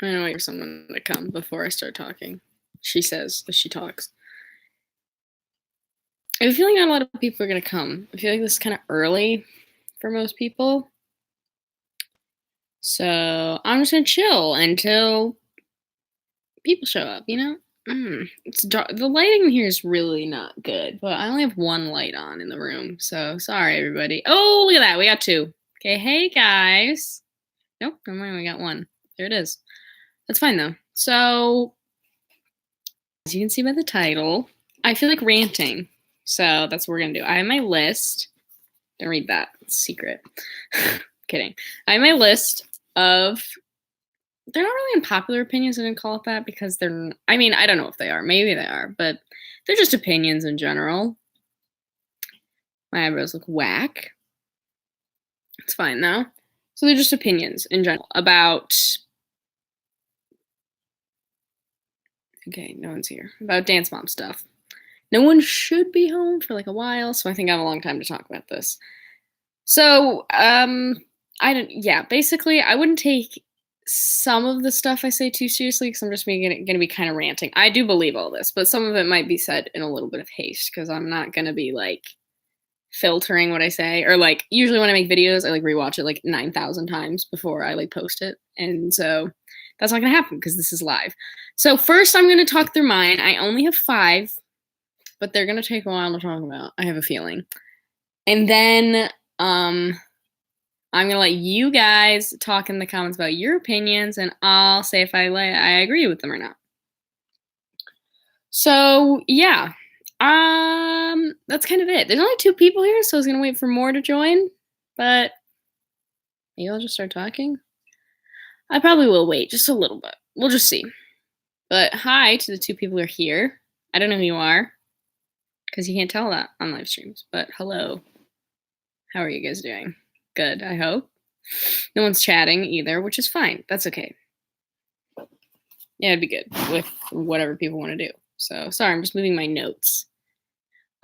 I know wait for someone to come before I start talking. She says as she talks. I have a feeling not a lot of people are gonna come. I feel like this is kind of early for most people. So I'm just gonna chill until people show up, you know? It's dark. The lighting in here is really not good, but I only have one light on in the room, so sorry, everybody. Oh, look at that. We got two. Okay, hey, guys. Nope, never mind. We got one. There it is. That's fine, though. So, as you can see by the title, I feel like ranting. So that's what we're going to do. I have my list. Don't read that. It's secret. Kidding. I have my list of they're not really unpopular opinions. I didn't call it that because they're, I mean, I don't know if they are. Maybe they are, but they're just opinions in general. My eyebrows look whack. It's fine though. So they're just opinions in general about, okay, no one's here, about Dance Mom stuff. No one should be home for like a while, so I think I have a long time to talk about this. So, basically, I wouldn't take some of the stuff I say too seriously because I'm just going to be kind of ranting. I do believe all this, but some of it might be said in a little bit of haste because I'm not going to be like filtering what I say, or like usually when I make videos, I like rewatch it like 9,000 times before I like post it. And so that's not going to happen because this is live. So first I'm going to talk through mine. I only have 5, but they're going to take a while to talk about. I have a feeling. And then I'm going to let you guys talk in the comments about your opinions, and I'll say if I agree with them or not. So, yeah. That's kind of it. There's only 2 people here, so I was going to wait for more to join, but maybe I'll just start talking. I probably will wait just a little bit. We'll just see. But hi to the 2 people who are here. I don't know who you are, because you can't tell that on live streams, but hello. How are you guys doing? Good, I hope. No one's chatting either, which is fine. That's okay. Yeah, it'd be good with whatever people want to do. So, sorry, I'm just moving my notes.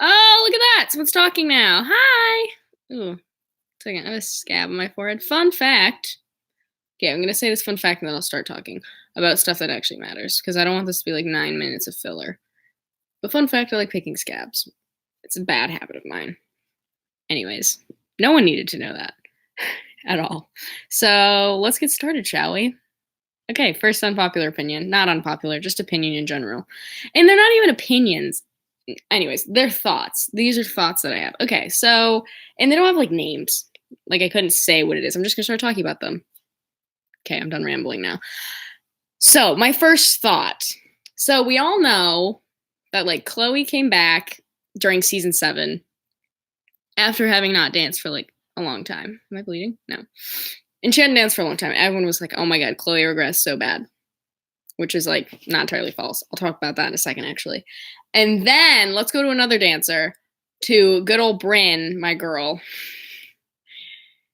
Oh, look at that! Someone's talking now. Hi! Ooh, second, I have a scab on my forehead. Fun fact. Okay, I'm going to say this fun fact and then I'll start talking about stuff that actually matters, because I don't want this to be like 9 minutes of filler. But fun fact, I like picking scabs. It's a bad habit of mine. Anyways, no one needed to know that at all. So let's get started, shall we? Okay, first unpopular opinion. Not unpopular, just opinion in general. And they're not even opinions. Anyways, they're thoughts. These are thoughts that I have. Okay, so, and they don't have like names. Like I couldn't say what it is. I'm just going to start talking about them. Okay, I'm done rambling now. So, my first thought. So, we all know that like Chloe came back during season 7 after having not danced for like a long time. Am I bleeding? No. And she hadn't danced for a long time. Everyone was like, oh my god, Chloe regressed so bad. Which is like not entirely false. I'll talk about that in a second, actually. And then let's go to another dancer, to good old Bryn, my girl.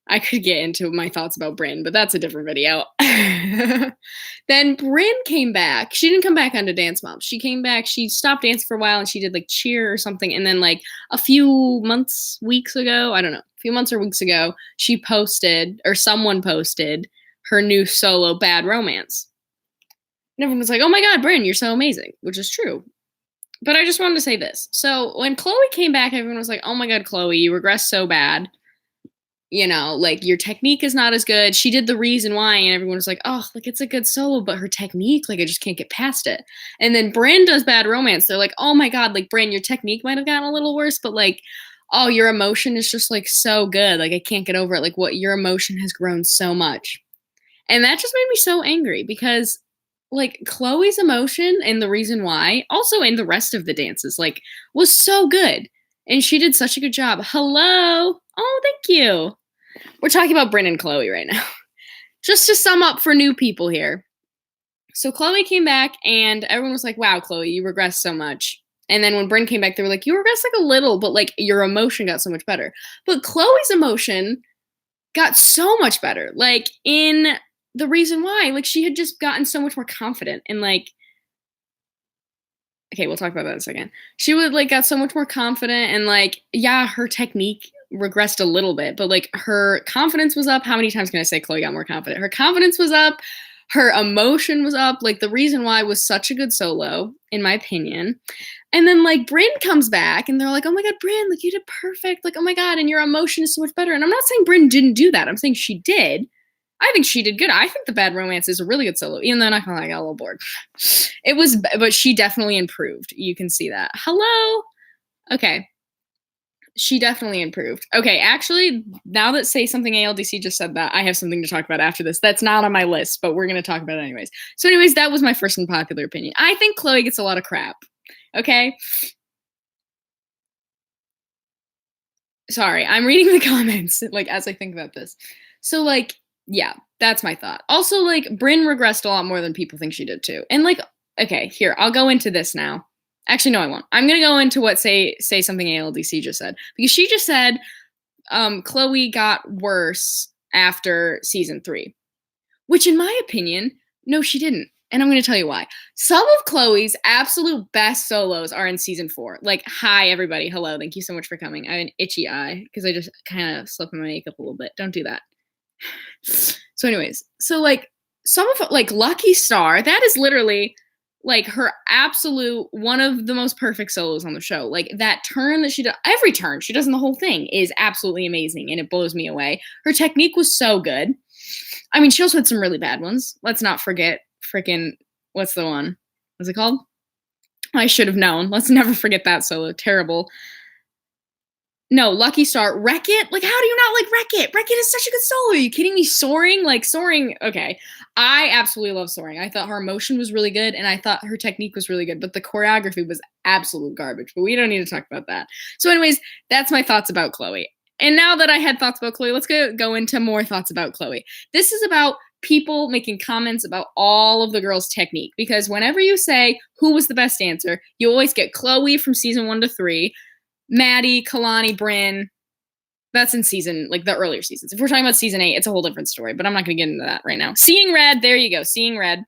I could get into my thoughts about Bryn, but that's a different video. Then Bryn came back. She didn't come back onto Dance Mom. She came back. She stopped dancing for a while and she did like cheer or something. And then like a few weeks ago, I don't know, a few months or weeks ago, she posted, or someone posted, her new solo Bad Romance. And everyone was like, oh my god, Bryn, you're so amazing, which is true. But I just wanted to say this. So when Chloe came back, everyone was like, oh my god, Chloe, you regressed so bad. You know, like your technique is not as good. She did The Reason Why, and everyone was like, oh, like it's a good solo, but her technique, like I just can't get past it. And then Bryn does Bad Romance. They're like, oh my god, like Bryn, your technique might have gotten a little worse, but like, oh, your emotion is just like so good. Like I can't get over it. Like what your emotion has grown so much. And that just made me so angry because like Chloe's emotion and The Reason Why, also in the rest of the dances, like was so good. And she did such a good job. Hello. Oh, thank you. We're talking about Bryn and Chloe right now. Just to sum up for new people here. So Chloe came back and everyone was like, wow, Chloe, you regressed so much. And then when Bryn came back, they were like, you regressed like a little, but like your emotion got so much better. But Chloe's emotion got so much better. Like in The Reason Why, like she had just gotten so much more confident and like, okay, we'll talk about that in a second. She would like got so much more confident and like, yeah, her technique regressed a little bit, but like her confidence was up. How many times can I say Chloe got more confident? Her confidence was up. Her emotion was up. Like, the reason why was such a good solo, in my opinion. And then, like, Bryn comes back, and they're like, oh my god, Bryn, like, you did perfect. Like, oh my god, and your emotion is so much better. And I'm not saying Bryn didn't do that. I'm saying she did. I think she did good. I think The Bad Romance is a really good solo, even though I got a little bored. It was, but she definitely improved. You can see that. Hello? Okay. She definitely improved. Okay, actually, now that Say Something ALDC just said that, I have something to talk about after this. That's not on my list, but we're going to talk about it anyways. So anyways, that was my first unpopular opinion. I think Chloe gets a lot of crap. Okay? Sorry, I'm reading the comments, like, as I think about this. So, like, yeah, that's my thought. Also, like, Bryn regressed a lot more than people think she did, too. And, like, okay, here, I'll go into this now. Actually, no, I won't. I'm going to go into what Say Something ALDC just said. Because she just said Chloe got worse after season 3. Which, in my opinion, no, she didn't. And I'm going to tell you why. Some of Chloe's absolute best solos are in season 4. Like, hi, everybody. Hello. Thank you so much for coming. I have an itchy eye because I just kind of slept in my makeup a little bit. Don't do that. So anyways, so, like, some of, like, Lucky Star, that is literally, like, her absolute, one of the most perfect solos on the show. Like, that turn that she does, every turn she does in the whole thing is absolutely amazing, and it blows me away. Her technique was so good. I mean, she also had some really bad ones. Let's not forget freaking, what's the one? What's it called? I should have known. Let's never forget that solo. Terrible. No, Lucky Star. Wreck-It? Like, how do you not like Wreck-It? Wreck-It is such a good solo. Are you kidding me? Soaring? Like, Soaring, okay. I absolutely love Soaring. I thought her emotion was really good, and I thought her technique was really good, but the choreography was absolute garbage. But we don't need to talk about that. So anyways, that's my thoughts about Chloe. And now that I had thoughts about Chloe, let's go into more thoughts about Chloe. This is about people making comments about all of the girls' technique. Because whenever you say who was the best dancer, you always get Chloe from season 1 to 3, Maddie, Kalani, Bryn. That's in season, like, the earlier seasons. If we're talking about season 8, it's a whole different story, but I'm not going to get into that right now. Seeing Red, there you go. Seeing Red.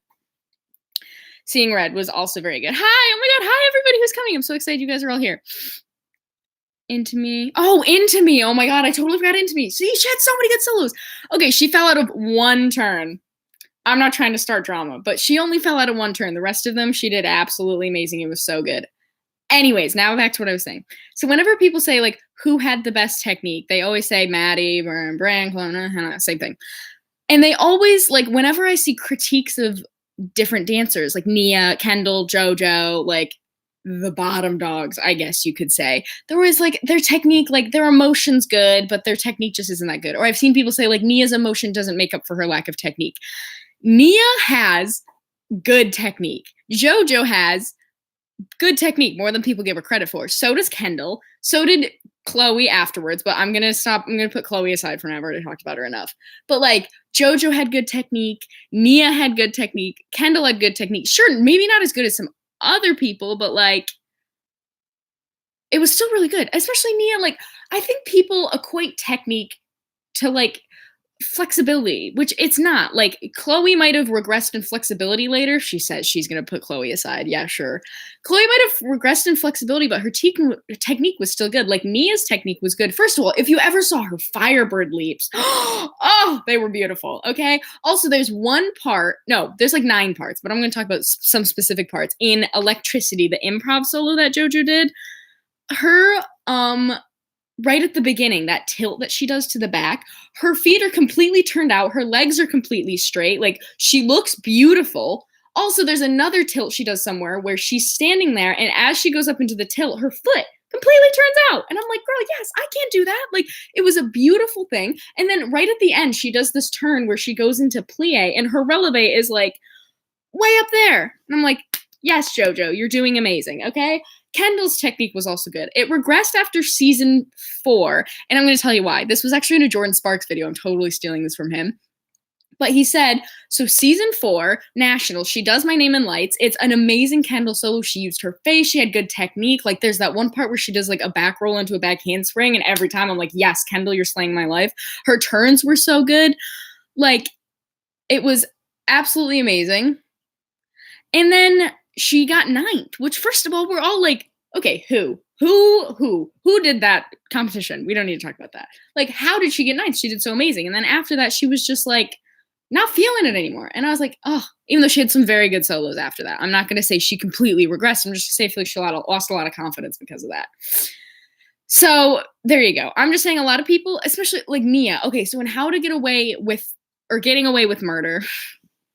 Seeing Red was also very good. Hi, oh my god, hi everybody who's coming. I'm so excited you guys are all here. Into Me. Oh, Into Me. Oh my god, I totally forgot Into Me. See, she had so many good solos. Okay, she fell out of one turn. I'm not trying to start drama, but she only fell out of one turn. The rest of them, she did absolutely amazing. It was so good. Anyways, now back to what I was saying. So whenever people say, like, who had the best technique, they always say Maddie, Brand, same thing. And they always, like, whenever I see critiques of different dancers, like Nia, Kendall, JoJo, like, the bottom dogs, I guess you could say, there was, like, their technique, like, their emotion's good, but their technique just isn't that good. Or I've seen people say, like, Nia's emotion doesn't make up for her lack of technique. Nia has good technique. JoJo has good technique, more than people give her credit for. So does Kendall. So did Chloe afterwards, but I'm going to put Chloe aside for now. I've already talked about her enough. But, like, JoJo had good technique. Nia had good technique. Kendall had good technique. Sure, maybe not as good as some other people, but, like, it was still really good. Especially Nia. Like, I think people equate technique to, like, flexibility, which it's not. Like, Chloe might have regressed in flexibility later. She says she's going to put Chloe aside. Yeah, sure. Chloe might have regressed in flexibility, but her technique was still good. Like, Nia's technique was good. First of all, if you ever saw her Firebird leaps, oh, they were beautiful, okay? Also, there's one part, no, there's like 9 parts, but I'm going to talk about some specific parts. In Electricity, the improv solo that JoJo did, her, right at the beginning, that tilt that she does to the back, her feet are completely turned out. Her legs are completely straight. Like, she looks beautiful. Also, there's another tilt she does somewhere where she's standing there, and as she goes up into the tilt, her foot completely turns out. And I'm like, girl, yes, I can't do that. Like, it was a beautiful thing. And then right at the end, she does this turn where she goes into plie, and her releve is, like, way up there. And I'm like, yes, JoJo, you're doing amazing, okay? Kendall's technique was also good. It regressed after season 4, and I'm going to tell you why. This was actually in a Jordan Sparks video. I'm totally stealing this from him. But he said, so season 4, National, she does My Name in Lights. It's an amazing Kendall solo. She used her face. She had good technique. Like, there's that one part where she does, like, a back roll into a back handspring, and every time I'm like, yes, Kendall, you're slaying my life. Her turns were so good. Like, it was absolutely amazing. And then she got 9th, which, first of all, we're all like, okay, who did that competition? We don't need to talk about that. Like, how did she get 9th? She did so amazing. And then after that, she was just like, not feeling it anymore. And I was like, oh, even though she had some very good solos after that. I'm not going to say she completely regressed. I'm just going to say I feel like she lost a lot of confidence because of that. So there you go. I'm just saying a lot of people, especially like Mia. Okay, so in How to Get Away with, or Getting Away with Murder,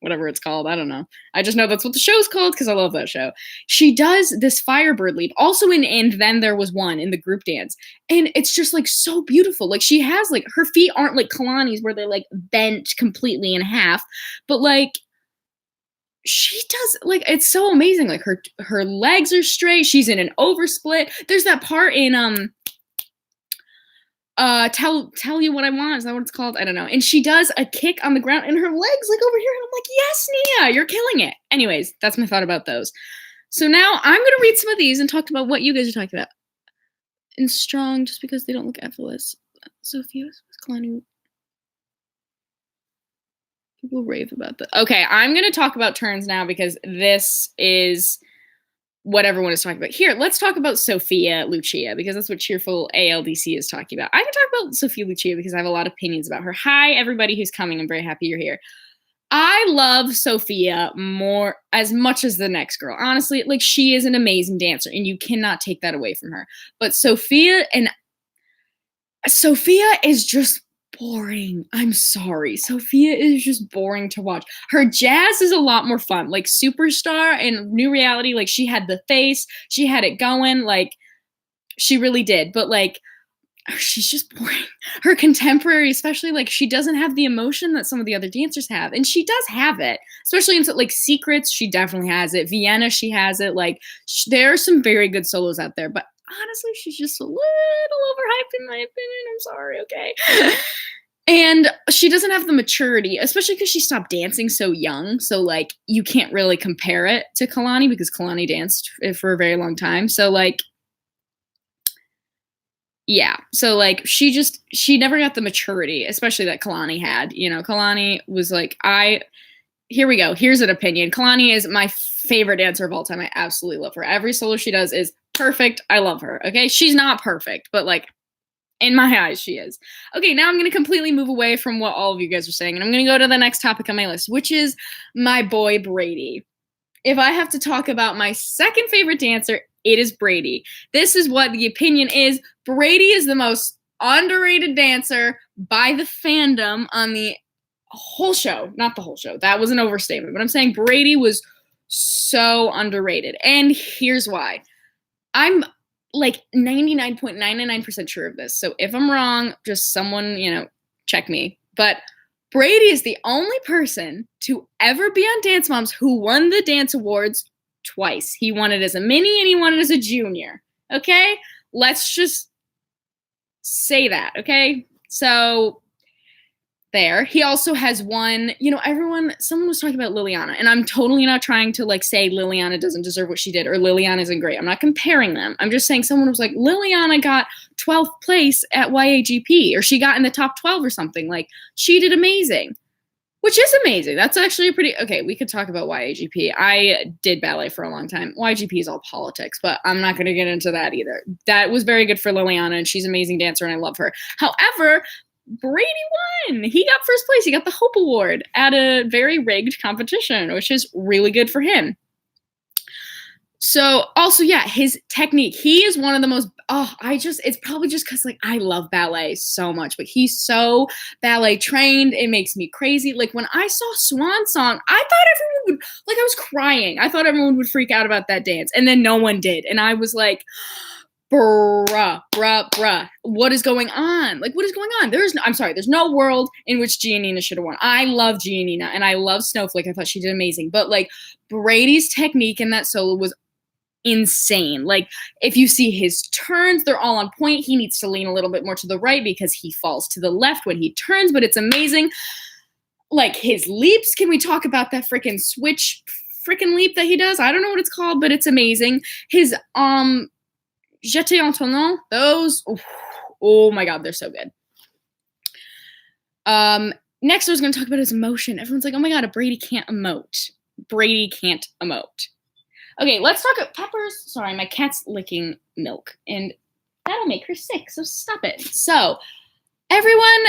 whatever it's called, I don't know. I just know that's what the show's called because I love that show. She does this Firebird leap, also in And Then There Was One in the group dance. And it's just like so beautiful. Like she has like, her feet aren't like Kalani's where they're like bent completely in half, but like she does, like, it's so amazing. Like her legs are straight. She's in an oversplit. There's that part in tell you what I want, is that what it's called? I don't know. And she does a kick on the ground and her legs like over here, and I'm like, yes, Nia, you're killing it. Anyways, that's my thought about those. So now I'm gonna read some of these and talk about what you guys are talking about. And strong, just because they don't look effortless. Sophia was Kalani. People rave about that. Okay, I'm gonna talk about turns now because this is what everyone is talking about. Here, let's talk about Sophia Lucia, because that's what Cheerful ALDC is talking about. I can talk about Sophia Lucia because I have a lot of opinions about her. Hi, everybody who's coming. I'm very happy you're here. I love Sophia more, as much as the next girl. Honestly, like, she is an amazing dancer, and you cannot take that away from her. But Sophia is just boring. I'm sorry. Sophia is just boring to watch. Her jazz is a lot more fun. Like Superstar and New Reality, like she had the face, she had it going, like she really did. But like she's just boring. Her Contemporary, especially, like she doesn't have the emotion that some of the other dancers have, and she does have it, especially in like Secrets. She definitely has it. Vienna, she has it. Like there are some very good solos out there, but honestly, she's just a little overhyped in my opinion. I'm sorry, okay? And she doesn't have the maturity, especially because she stopped dancing so young. So, like, you can't really compare it to Kalani because Kalani danced for a very long time. So, like, yeah. So, like, she never got the maturity, especially that Kalani had. You know, Kalani was like, here we go. Here's an opinion. Kalani is my favorite dancer of all time. I absolutely love her. Every solo she does is perfect. I love her. Okay. She's not perfect, but like, in my eyes, she is. Okay, now I'm going to completely move away from what all of you guys are saying, and I'm going to go to the next topic on my list, which is my boy Brady. If I have to talk about my second favorite dancer, it is Brady. This is what the opinion is. Brady is the most underrated dancer by the fandom on the whole show. Not the whole show. That was an overstatement, but I'm saying Brady was so underrated, and here's why. I'm like 99.99% sure of this. So if I'm wrong, just someone, check me. But Brady is the only person to ever be on Dance Moms who won the dance awards twice. He won it as a mini and he won it as a junior. Okay? Let's just say that, okay? So there. He also has won, someone was talking about Liliana, and I'm totally not trying to like say Liliana doesn't deserve what she did or Liliana isn't great. I'm not comparing them. I'm just saying someone was like, Liliana got 12th place at YAGP, or she got in the top 12 or something. Like, she did amazing, which is amazing. That's actually okay, we could talk about YAGP. I did ballet for a long time. YAGP is all politics, but I'm not going to get into that either. That was very good for Liliana, and she's an amazing dancer, and I love her. However, Brady won. He got first place. He got the Hope Award at a very rigged competition, which is really good for him. So also, yeah, his technique. He is one of the most, it's probably just because like I love ballet so much, but he's so ballet trained. It makes me crazy. Like when I saw Swan Song, I thought everyone would, like I was crying. I thought everyone would freak out about that dance. And then no one did. And I was like, bruh, what is going on? Like, what is going on? There's no world in which Giannina should have won. I love Giannina, and I love Snowflake. I thought she did amazing. But, like, Brady's technique in that solo was insane. Like, if you see his turns, they're all on point. He needs to lean a little bit more to the right because he falls to the left when he turns, but it's amazing. Like, his leaps, can we talk about that freaking switch freaking leap that he does? I don't know what it's called, but it's amazing. His, Jeté en ton nom, those, oh my God, they're so good. Next I was going to talk about his emotion. Everyone's like, oh my God, Brady can't emote. Brady can't emote. Okay, let's talk about Peppers. Sorry, my cat's licking milk, and that'll make her sick, so stop it. So, everyone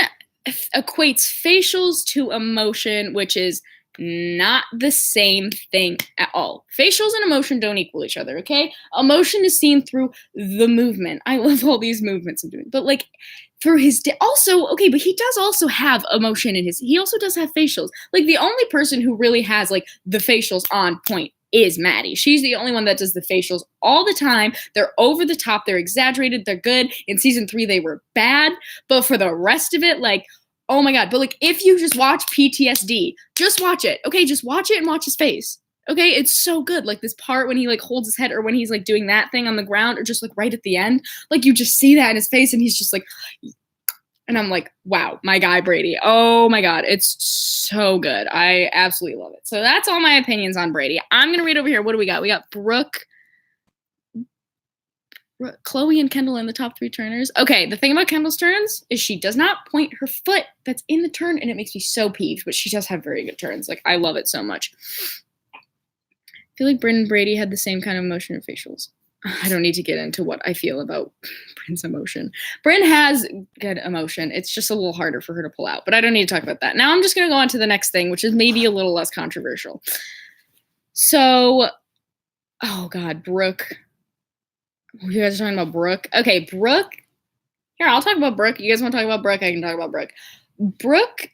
equates facials to emotion, which is not the same thing at all. Facials and emotion don't equal each other, okay? Emotion is seen through the movement. I love all these movements I'm doing. But like for his also, okay, but he does also have emotion in his, he also does have facials. Like the only person who really has like the facials on point is Maddie. She's the only one that does the facials all the time. They're over the top, they're exaggerated, they're good. In season 3 they were bad, but for the rest of it, like, oh my god. But like if you just watch PTSD, just watch it. Okay, just watch it and watch his face. Okay, it's so good. Like this part when he like holds his head, or when he's like doing that thing on the ground, or just like right at the end, like you just see that in his face and he's just like, and I'm like, wow, my guy Brady. Oh my god, it's so good. I absolutely love it. So that's all my opinions on Brady. I'm gonna read over here. What do we got? We got Brooke, Chloe, and Kendall in the top 3 turners. Okay, the thing about Kendall's turns is she does not point her foot that's in the turn, and it makes me so peeved, but she does have very good turns. Like, I love it so much. I feel like Bryn and Brady had the same kind of emotion and facials. I don't need to get into what I feel about Bryn's emotion. Bryn has good emotion. It's just a little harder for her to pull out, but I don't need to talk about that. Now I'm just going to go on to the next thing, which is maybe a little less controversial. So, oh god, Brooke. You guys are talking about Brooke? Okay, Brooke. Here, I'll talk about Brooke. You guys want to talk about Brooke? I can talk about Brooke. Brooke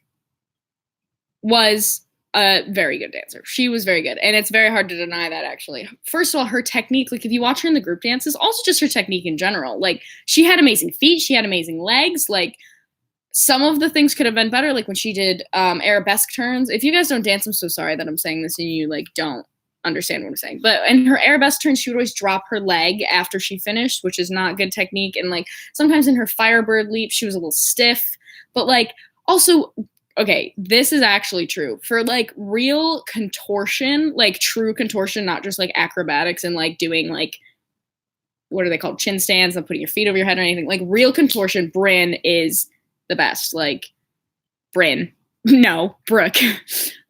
was a very good dancer. She was very good. And it's very hard to deny that, actually. First of all, her technique, like if you watch her in the group dances, also just her technique in general. Like she had amazing feet. She had amazing legs. Like some of the things could have been better. Like when she did arabesque turns. If you guys don't dance, I'm so sorry that I'm saying this and you like don't understand what I'm saying. But in her arabesque turn, she would always drop her leg after she finished, which is not good technique. And like sometimes in her firebird leap, she was a little stiff. But like also, okay, this is actually true. For like real contortion, like true contortion, not just like acrobatics and like doing like, what are they called? Chin stands and putting your feet over your head or anything. Like real contortion, Bryn is the best. Like Bryn. No, Brooke.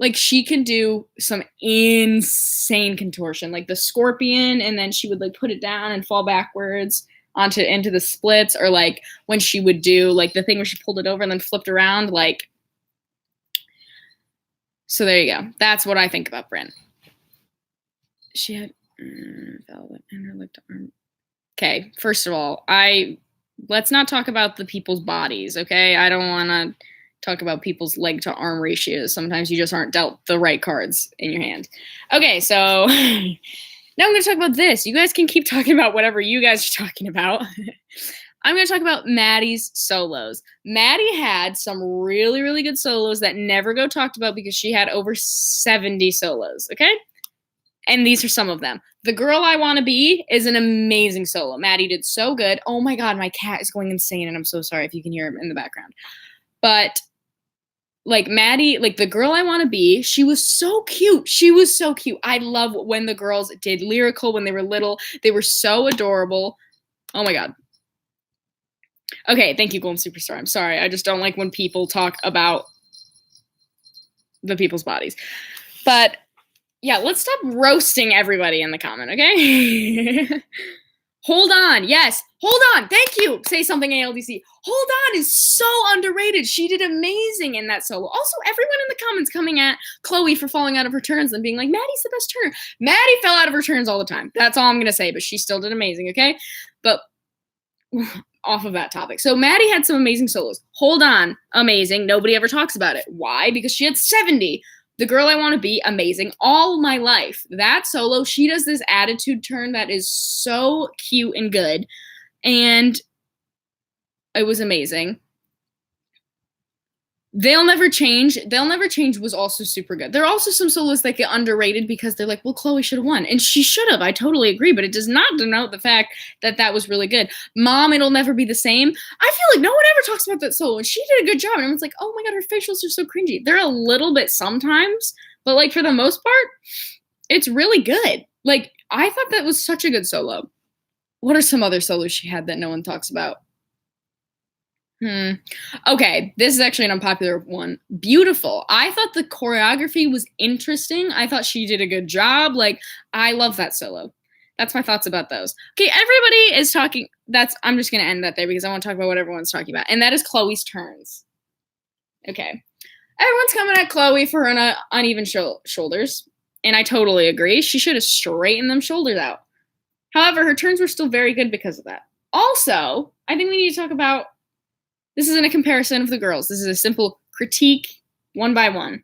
Like she can do some insane contortion, like the scorpion, and then she would like put it down and fall backwards into the splits, or like when she would do like the thing where she pulled it over and then flipped around, like. So there you go. That's what I think about Bryn. She had velvet in her leg to arm. Okay, first of all, let's not talk about the people's bodies, okay? I don't want to talk about people's leg to arm ratios. Sometimes you just aren't dealt the right cards in your hand. Okay, so now I'm going to talk about this. You guys can keep talking about whatever you guys are talking about. I'm going to talk about Maddie's solos. Maddie had some really, really good solos that never go talked about because she had over 70 solos, okay? And these are some of them. The Girl I Want to Be is an amazing solo. Maddie did so good. Oh my god, my cat is going insane, and I'm so sorry if you can hear him in the background. But like Maddie, like The Girl I Want to Be, she was so cute. She was so cute. I love when the girls did lyrical when they were little. They were so adorable. Oh my god. Okay, thank you, Golden Superstar. I'm sorry. I just don't like when people talk about the people's bodies. But yeah, let's stop roasting everybody in the comment, okay? Hold On. Yes. Hold On. Thank you. Say Something ALDC. Hold On is so underrated. She did amazing in that solo. Also, everyone in the comments coming at Chloe for falling out of her turns and being like, Maddie's the best turner. Maddie fell out of her turns all the time. That's all I'm going to say, but she still did amazing, okay? But off of that topic. So Maddie had some amazing solos. Hold On, amazing. Nobody ever talks about it. Why? Because she had 70. The Girl I Want to Be, amazing. All My Life. That solo, she does this attitude turn that is so cute and good. And it was amazing. They'll Never Change. They'll Never Change was also super good. There are also some solos that get underrated because they're like, well, Chloe should have won. And she should have. I totally agree. But it does not denote the fact that that was really good. Mom, It'll Never Be the Same. I feel like no one ever talks about that solo. And she did a good job. And everyone's like, oh my god, her facials are so cringy. They're a little bit sometimes. But like for the most part, it's really good. Like I thought that was such a good solo. What are some other solos she had that no one talks about? Okay, this is actually an unpopular one. Beautiful. I thought the choreography was interesting. I thought she did a good job. Like, I love that solo. That's my thoughts about those. Okay, everybody is talking. I'm just going to end that there because I want to talk about what everyone's talking about. And that is Chloe's turns. Okay. Everyone's coming at Chloe for her uneven shoulders, and I totally agree. She should have straightened them shoulders out. However, her turns were still very good because of that. Also, I think we need to talk about, this isn't a comparison of the girls. This is a simple critique, one by one.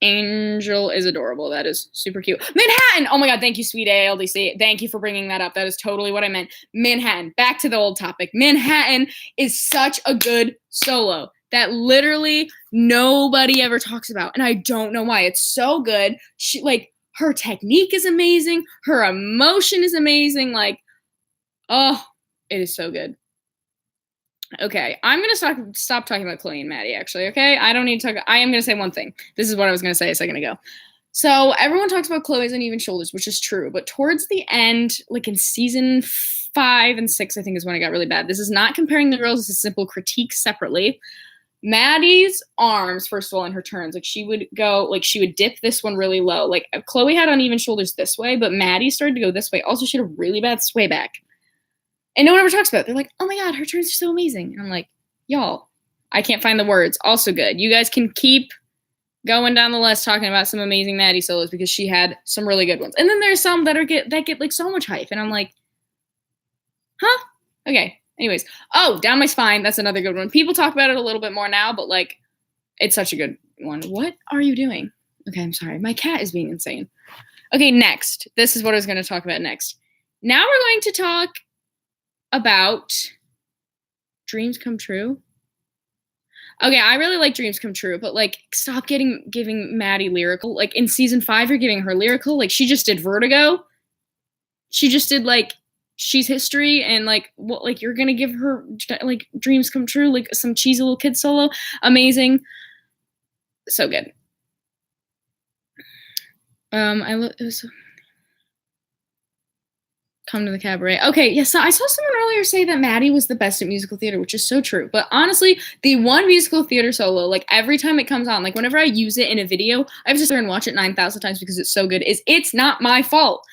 Angel is adorable. That is super cute. Manhattan! Oh my god, thank you, sweet ALDC. Thank you for bringing that up. That is totally what I meant. Manhattan. Back to the old topic. Manhattan is such a good solo that literally nobody ever talks about. And I don't know why. It's so good. She, like, her technique is amazing. Her emotion is amazing. Like, oh, it is so good. Okay, I'm going to stop talking about Chloe and Maddie, actually, okay? I don't need to talk. I am going to say one thing. This is what I was going to say a second ago. So everyone talks about Chloe's uneven shoulders, which is true. But towards the end, like in season 5 and 6, I think is when it got really bad. This is not comparing the girls. This is simple critique separately. Maddie's arms, first of all, in her turns, like she would go, like she would dip this one really low. Like Chloe had uneven shoulders this way, but Maddie started to go this way. Also, she had a really bad sway back. And no one ever talks about it. They're like, oh my god, her turns are so amazing. And I'm like, y'all, I can't find the words. Also good. You guys can keep going down the list talking about some amazing Maddie solos because she had some really good ones. And then there's some that get like so much hype. And I'm like, huh? Okay. Anyways. Oh, Down My Spine. That's another good one. People talk about it a little bit more now, but like, it's such a good one. What are you doing? Okay, I'm sorry. My cat is being insane. Okay, next. This is what I was going to talk about next. Now we're going to talk about Dreams Come True. Okay, I really like Dreams Come True, but like stop giving Maddie lyrical. Like in season 5, you're giving her lyrical. Like she just did Vertigo. She just did like She's History, and like what, like you're gonna give her like Dreams Come True, like some cheesy little kid solo. Amazing. So good. It was Come to the Cabaret. Okay, yes, I saw someone earlier say that Maddie was the best at musical theater, which is so true. But honestly, the one musical theater solo, like every time it comes on, like whenever I use it in a video, I have to sit there and watch it 9,000 times because it's so good, is It's Not My Fault.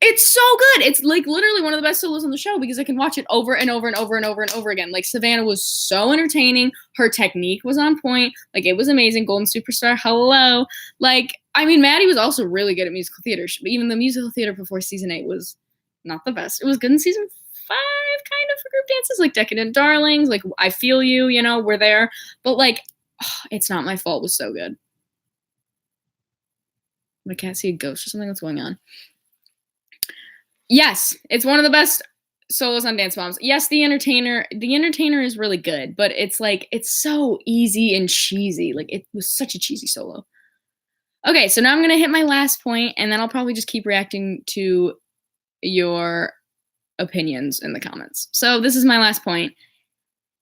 It's so good. It's like literally one of the best solos on the show because I can watch it over and over and over and over and over again. Like Savannah was so entertaining. Her technique was on point. Like it was amazing. Golden Superstar, hello. Like, I mean, Maddie was also really good at musical theater. But even the musical theater before season 8 was not the best. It was good in season 5, kind of, for group dances, like Decadent Darlings, like I Feel You, you know, we're there. But like, It's Not My Fault was so good. I can't see a ghost or something. What's going on? Yes, it's one of the best solos on Dance Moms. Yes, The Entertainer is really good, but it's like, it's so easy and cheesy. Like it was such a cheesy solo. Okay, so now I'm going to hit my last point, and then I'll probably just keep reacting to your opinions in the comments. So this is my last point.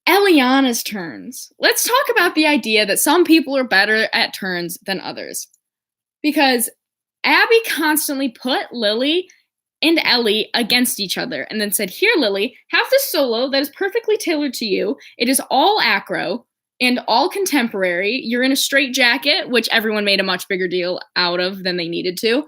Eliana's turns. Let's talk about the idea that some people are better at turns than others. Because Abby constantly put Lily and Ellie against each other and then said, here, Lily, have this solo that is perfectly tailored to you. It is all acro and all contemporary. You're in a straight jacket, which everyone made a much bigger deal out of than they needed to.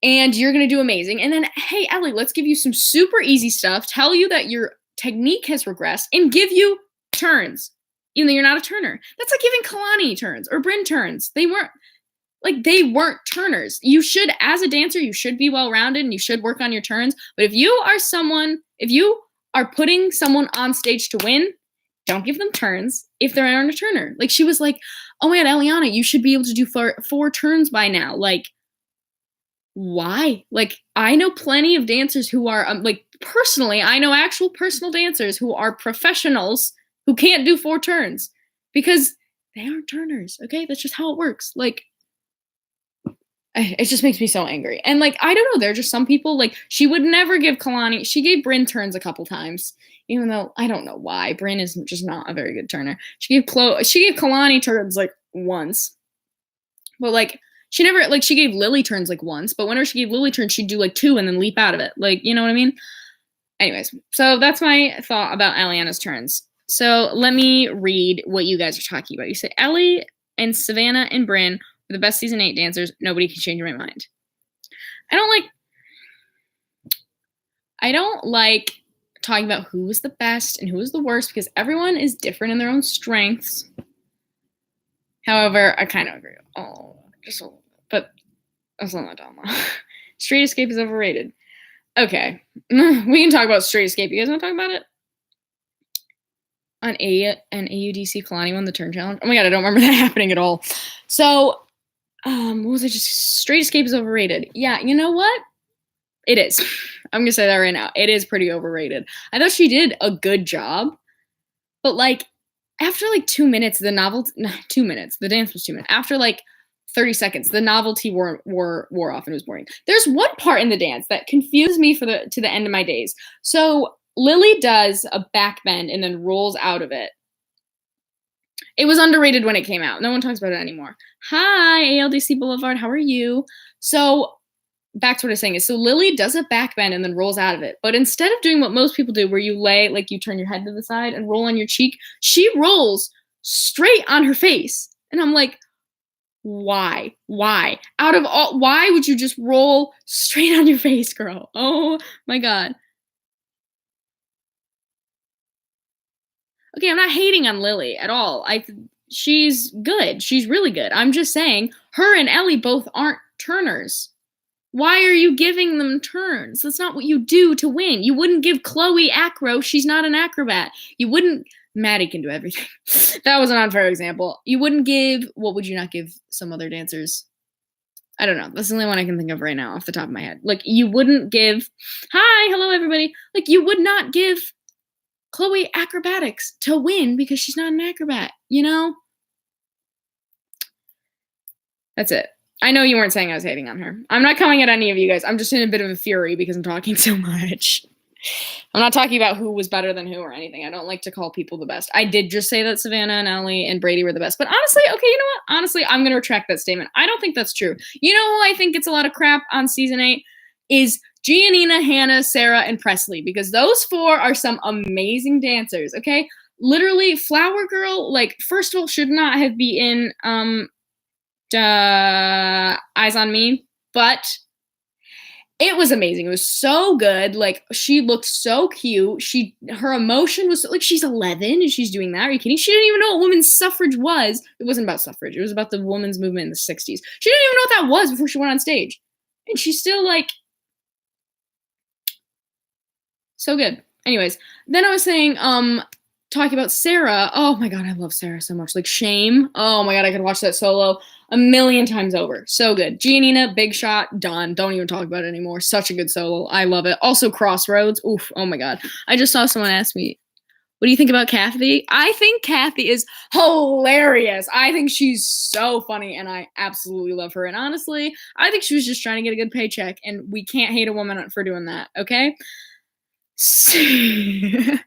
And you're going to do amazing. And then, hey, Ellie, let's give you some super easy stuff, tell you that your technique has regressed, and give you turns, even though you're not a turner. That's like giving Kalani turns or Bryn turns. They weren't turners. You should, as a dancer, you should be well-rounded and you should work on your turns. But if you are putting someone on stage to win, don't give them turns if they aren't a turner. Like she was like, oh my god, Eliana, you should be able to do four turns by now. Like, why? Like, I know plenty of dancers who are, personally, I know actual personal dancers who are professionals who can't do 4 turns because they aren't turners, okay? That's just how it works. Like, it just makes me so angry. And, like, I don't know, there are just some people, like, she would never give Kalani, she gave Bryn turns a couple times, even though I don't know why. Bryn is just not a very good turner. She gave Kalani turns, like, once. But, like, she never, like, she gave Lily turns, like, once. But whenever she gave Lily turns, she'd do, like, 2 and then leap out of it. Like, you know what I mean? Anyways, so that's my thought about Eliana's turns. So let me read what you guys are talking about. You say, Ellie and Savannah and Bryn are the best season 8 dancers. Nobody can change my mind. I don't like talking about who was the best and who was the worst because everyone is different in their own strengths. However, I kind of agree. Oh, just a little bit, but that's not drama. Straight Escape is overrated. Okay, we can talk about Straight Escape. You guys want to talk about it? On an AUDC Kalani won the turn challenge. Oh my god, I don't remember that happening at all. So, what was it? Just Straight Escape is overrated. Yeah, you know what? It is. I'm gonna say that right now. It is pretty overrated. I thought she did a good job, but like after like 2 minutes, the novelty. No, 2 minutes. The dance was 2 minutes. After like 30 seconds, the novelty wore off and it was boring. There's one part in the dance that confused me to the end of my days. So Lily does a back bend and then rolls out of it. It was underrated when it came out. No one talks about it anymore. Hi, ALDC Boulevard. How are you? So back to what I was saying is, so Lily does a back bend and then rolls out of it. But instead of doing what most people do, where you lay, like you turn your head to the side and roll on your cheek, she rolls straight on her face. And I'm like, why? Why? Out of all, why would you just roll straight on your face, girl? Oh my god. Okay, I'm not hating on Lily at all. She's good. She's really good. I'm just saying her and Ellie both aren't turners. Why are you giving them turns? That's not what you do to win. You wouldn't give Chloe acro. She's not an acrobat. You wouldn't. Maddie can do everything. That was an unfair example. You wouldn't give. What would you not give some other dancers? I don't know. That's the only one I can think of right now off the top of my head. Like, you wouldn't give. Hi, hello, everybody. Like, you would not give Chloe acrobatics to win because she's not an acrobat, you know? That's it. I know you weren't saying I was hating on her. I'm not coming at any of you guys. I'm just in a bit of a fury because I'm talking so much. I'm not talking about who was better than who or anything. I don't like to call people the best. I did just say that Savannah and Ellie and Brady were the best. But honestly, okay, you know what? Honestly, I'm going to retract that statement. I don't think that's true. You know who I think gets a lot of crap on season 8 is Giannina, Hannah, Sarah, and Presley, because those 4 are some amazing dancers, okay? Literally, Flower Girl, like, first of all, should not have been in Eyes on Me, but it was amazing. It was so good. Like, she looked so cute. Her emotion was like, she's 11 and she's doing that. Are you kidding? She didn't even know what women's suffrage was. It wasn't about suffrage. It was about the women's movement in the 60s. She didn't even know what that was before she went on stage. And she's still like, so good. Anyways, then I was saying, talking about Sarah. Oh my god, I love Sarah so much. Like, Shame. Oh my god, I could watch that solo a million times over. So good. Giannina, Big Shot, done. Don't even talk about it anymore. Such a good solo. I love it. Also, Crossroads. Oof. Oh my god. I just saw someone ask me, what do you think about Kathy? I think Kathy is hilarious. I think she's so funny, and I absolutely love her. And honestly, I think she was just trying to get a good paycheck, and we can't hate a woman for doing that, okay? I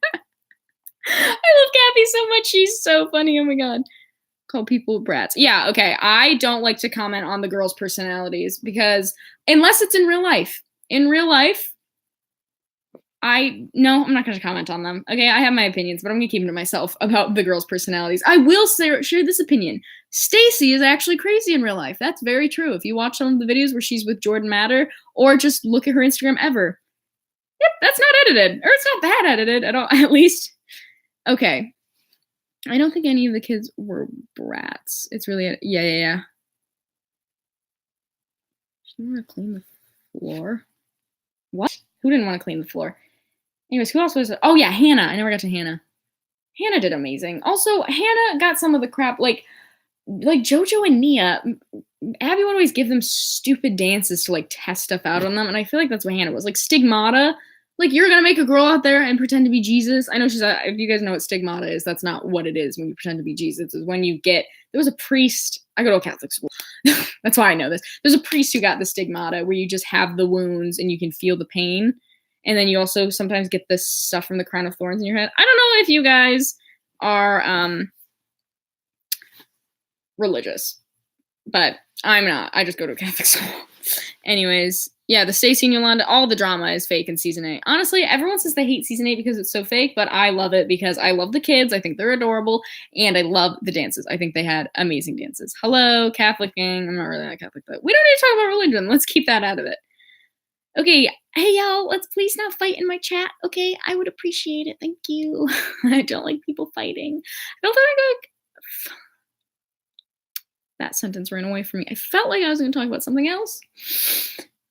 love Kathy so much. She's so funny. Oh my god. Call people brats. Yeah, okay. I don't like to comment on the girls' personalities because unless it's in real life. In real life, I'm not going to comment on them. Okay, I have my opinions, but I'm going to keep them to myself about the girls' personalities. I will share this opinion. Stacy is actually crazy in real life. That's very true. If you watch some of the videos where she's with Jordan Matter or just look at her Instagram ever. Yep, that's not edited. Or it's not that edited at all, at least. Okay. I don't think any of the kids were brats. It's really, yeah. She didn't want to clean the floor. What? Who didn't want to clean the floor? Anyways, who else was it? Oh yeah, Hannah. I never got to Hannah. Hannah did amazing. Also, Hannah got some of the crap, like JoJo and Nia. Abby would always give them stupid dances to like test stuff out on them, and I feel like that's what Hannah was. Like Stigmata. Like, you're gonna make a girl out there and pretend to be Jesus. I know if you guys know what stigmata is, that's not what it is when you pretend to be Jesus. It's when there was a priest. I go to a Catholic school. That's why I know this. There's a priest who got the stigmata where you just have the wounds and you can feel the pain. And then you also sometimes get this stuff from the crown of thorns in your head. I don't know if you guys are religious, but I'm not. I just go to a Catholic school. Anyways, yeah, the Stacey and Yolanda, all the drama is fake in season 8. Honestly, everyone says they hate season 8 because it's so fake, but I love it because I love the kids. I think they're adorable, and I love the dances. I think they had amazing dances. Hello, Catholic gang. I'm not really that Catholic, but we don't need to talk about religion. Let's keep that out of it. Okay, hey y'all, let's please not fight in my chat, okay? I would appreciate it. Thank you. I don't like people fighting. I don't think that sentence ran away from me. I felt like I was going to talk about something else,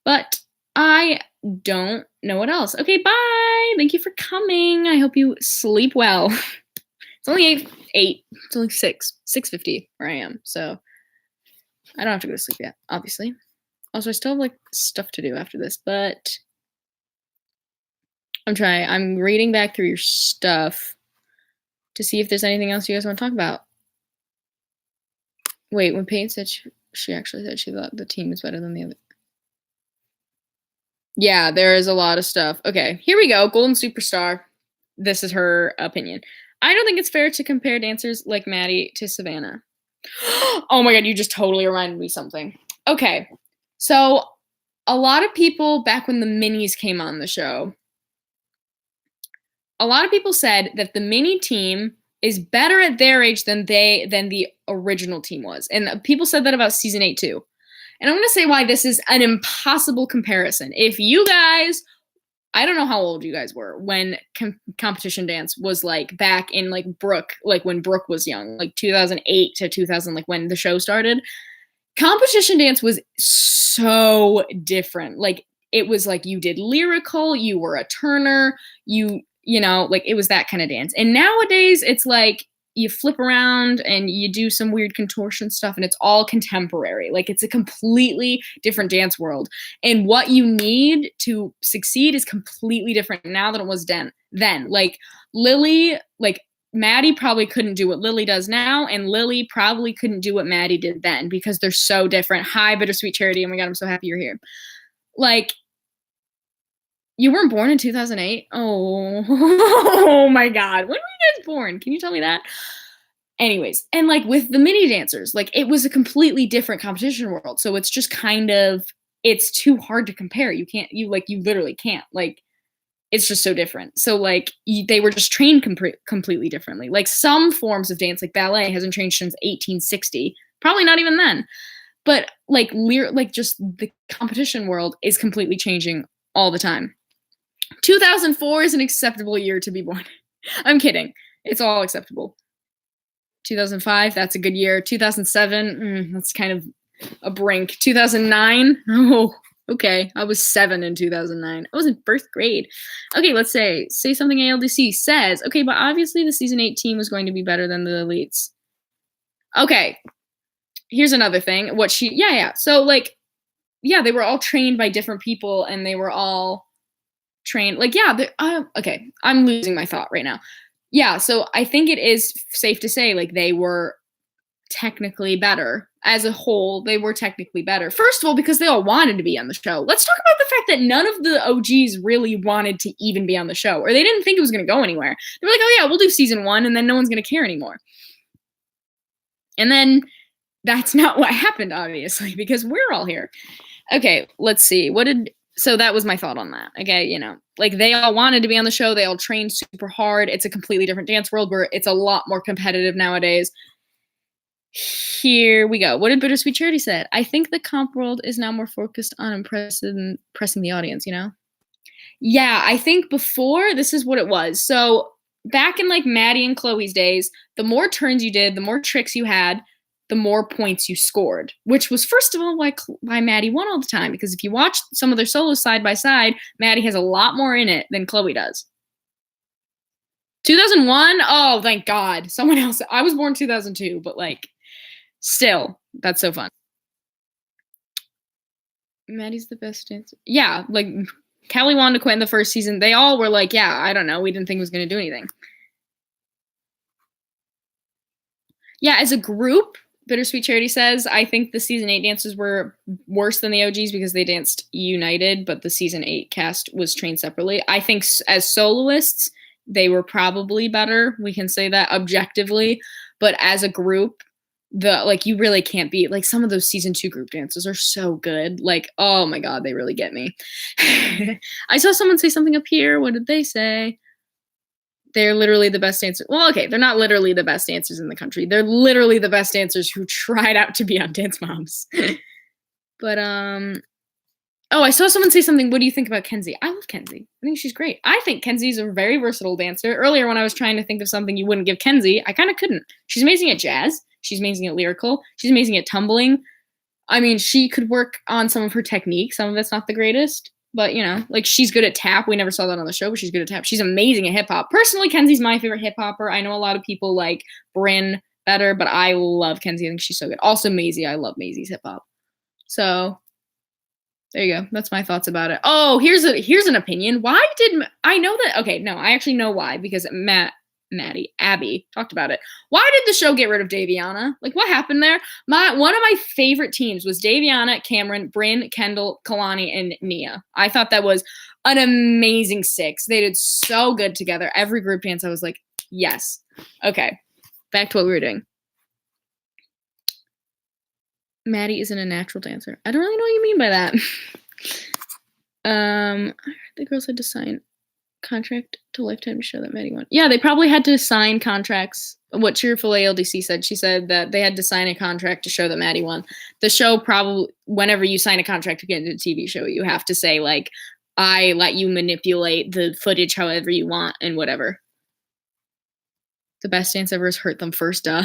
but I don't know what else. Okay, bye. Thank you for coming. I hope you sleep well. It's only 8. It's only 6:50 where I am, so I don't have to go to sleep yet, obviously. Also, I still have like stuff to do after this, but I'm reading back through your stuff to see if there's anything else you guys want to talk about. Wait, when Peyton said she actually said she thought the team was better than the other. Yeah, there is a lot of stuff. Okay, here we go. Golden Superstar. This is her opinion. I don't think it's fair to compare dancers like Maddie to Savannah. Oh my god, you just totally reminded me something. Okay, so a lot of people back when the minis came on the show, a lot of people said that the mini team is better at their age than the original team was. And people said that about season 8 too. And I'm going to say why this is an impossible comparison. If you guys, I don't know how old you guys were when competition dance was like back in like Brooke, like when Brooke was young, like 2008 to 2000, like when the show started. Competition dance was so different. Like it was like you did lyrical, you were a turner, you know, like it was that kind of dance. And nowadays it's like you flip around and you do some weird contortion stuff and it's all contemporary. Like it's a completely different dance world. And what you need to succeed is completely different now than it was then. Like Lily, like Maddie probably couldn't do what Lily does now, and Lily probably couldn't do what Maddie did then because they're so different. Hi, Bittersweet Charity. Oh my god, I'm so happy you're here. Like, you weren't born in 2008? Oh, oh my god. When were you guys born? Can you tell me that? Anyways, and like with the mini dancers, like it was a completely different competition world. So it's just kind of, it's too hard to compare. You literally can't. Like, it's just so different. So like they were just trained completely differently. Like some forms of dance, like ballet, hasn't changed since 1860. Probably not even then. But like just the competition world is completely changing all the time. 2004 is an acceptable year to be born. I'm kidding. It's all acceptable. 2005, that's a good year. 2007, that's kind of a brink. 2009, oh, okay. I was 7 in 2009. I was in first grade. Okay, let's say something ALDC says. Okay, but obviously the season 8 team was going to be better than the elites. Okay, here's another thing. So like, yeah, they were all trained by different people and they were all trained. Like, yeah, okay, I'm losing my thought right now. Yeah, so I think it is safe to say like they were technically better. As a whole, they were technically better. First of all, because they all wanted to be on the show. Let's talk about the fact that none of the OGs really wanted to even be on the show, or they didn't think it was going to go anywhere. They were like, oh yeah, we'll do season 1, and then no one's going to care anymore. And then that's not what happened, obviously, because we're all here. Okay, let's see. So that was my thought on that. Okay, you know, like they all wanted to be on the show. They all trained super hard. It's a completely different dance world where it's a lot more competitive nowadays. Here we go. What did Bittersweet Charity say? I think the comp world is now more focused on impressing the audience, you know? Yeah, I think before, this is what it was. So back in like Maddie and Chloe's days, the more turns you did, the more tricks you had, the more points you scored, which was first of all why Maddie won all the time. Because if you watch some of their solos side by side, Maddie has a lot more in it than Chloe does. 2001? Oh, thank God. Someone else. I was born 2002, but like, still, that's so fun. Maddie's the best dancer. Yeah, like Kelly wanted to quit in the first season. They all were like, yeah, I don't know. We didn't think it was going to do anything. Yeah, as a group, Bittersweet Charity says, I think the season 8 dancers were worse than the OGs because they danced united, but the season 8 cast was trained separately. I think as soloists, they were probably better. We can say that objectively. But as a group, you really can't beat, like some of those season 2 group dances are so good. Like, oh my God, they really get me. I saw someone say something up here. What did they say? They're literally the best dancers. Well, okay, they're not literally the best dancers in the country. They're literally the best dancers who tried out to be on Dance Moms. But, oh, I saw someone say something. What do you think about Kenzie? I love Kenzie. I think she's great. I think Kenzie's a very versatile dancer. Earlier when I was trying to think of something you wouldn't give Kenzie, I kind of couldn't. She's amazing at jazz. She's amazing at lyrical. She's amazing at tumbling. I mean, she could work on some of her technique. Some of it's not the greatest, but you know, like she's good at tap. We never saw that on the show, but she's good at tap. She's amazing at hip hop. Personally, Kenzie's my favorite hip hopper. I know a lot of people like Bryn better, but I love Kenzie. I think she's so good. Also, Maisie. I love Maisie's hip hop. So there you go. That's my thoughts about it. Oh, here's an opinion. Why did I know that? Okay, no, I actually know why because Abby talked about it. Why did the show get rid of Daviana? Like, what happened there? One of my favorite teams was Daviana, Cameron, Bryn, Kendall, Kalani, and Nia. I thought that was an amazing six. They did so good together. Every group dance, I was like, yes. Okay, back to what we were doing. Maddie isn't a natural dancer. I don't really know what you mean by that. The girls had to sign contract to Lifetime to show that Maddie won. Yeah, they probably had to sign contracts. What Cheerful ALDC said, she said that they had to sign a contract to show that Maddie won. The show probably, whenever you sign a contract to get into a TV show, you have to say, like, I let you manipulate the footage however you want and whatever. The best dance ever is Hurt Them First, duh.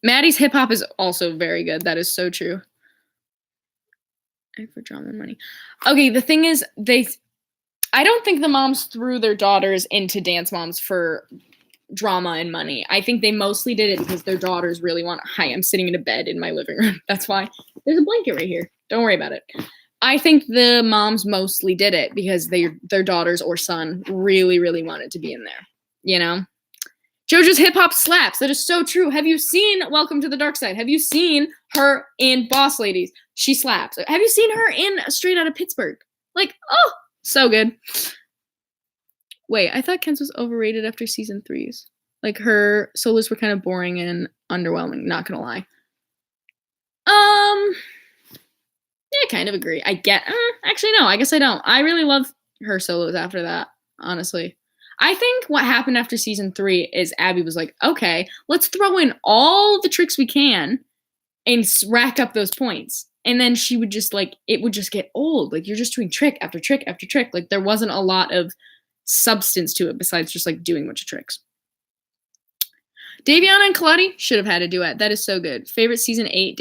Maddie's hip hop is also very good. That is so true. For drama and money. Okay, the thing is, I don't think the moms threw their daughters into Dance Moms for drama and money. I think they mostly did it because their daughters really want. Hi, I'm sitting in a bed in my living room. That's why there's a blanket right here. Don't worry about it. I think the moms mostly did it because their daughters or son really, really wanted to be in there. You know? JoJo's hip hop slaps. That is so true. Have you seen Welcome to the Dark Side? Have you seen her in Boss Ladies? She slaps. Have you seen her in Straight Outta Pittsburgh? Like, oh, so good. Wait, I thought Ken's was overrated after season 3's. Like, her solos were kind of boring and underwhelming, not gonna lie. Yeah, kind of agree. Actually, no, I guess I don't. I really love her solos after that, honestly. I think what happened after season 3 is Abby was like, okay, let's throw in all the tricks we can and rack up those points. And then she would just it would just get old. Like, you're just doing trick after trick after trick. Like, there wasn't a lot of substance to it besides just doing a bunch of tricks. Daviana and Kalani should have had a duet. That is so good. Favorite season 8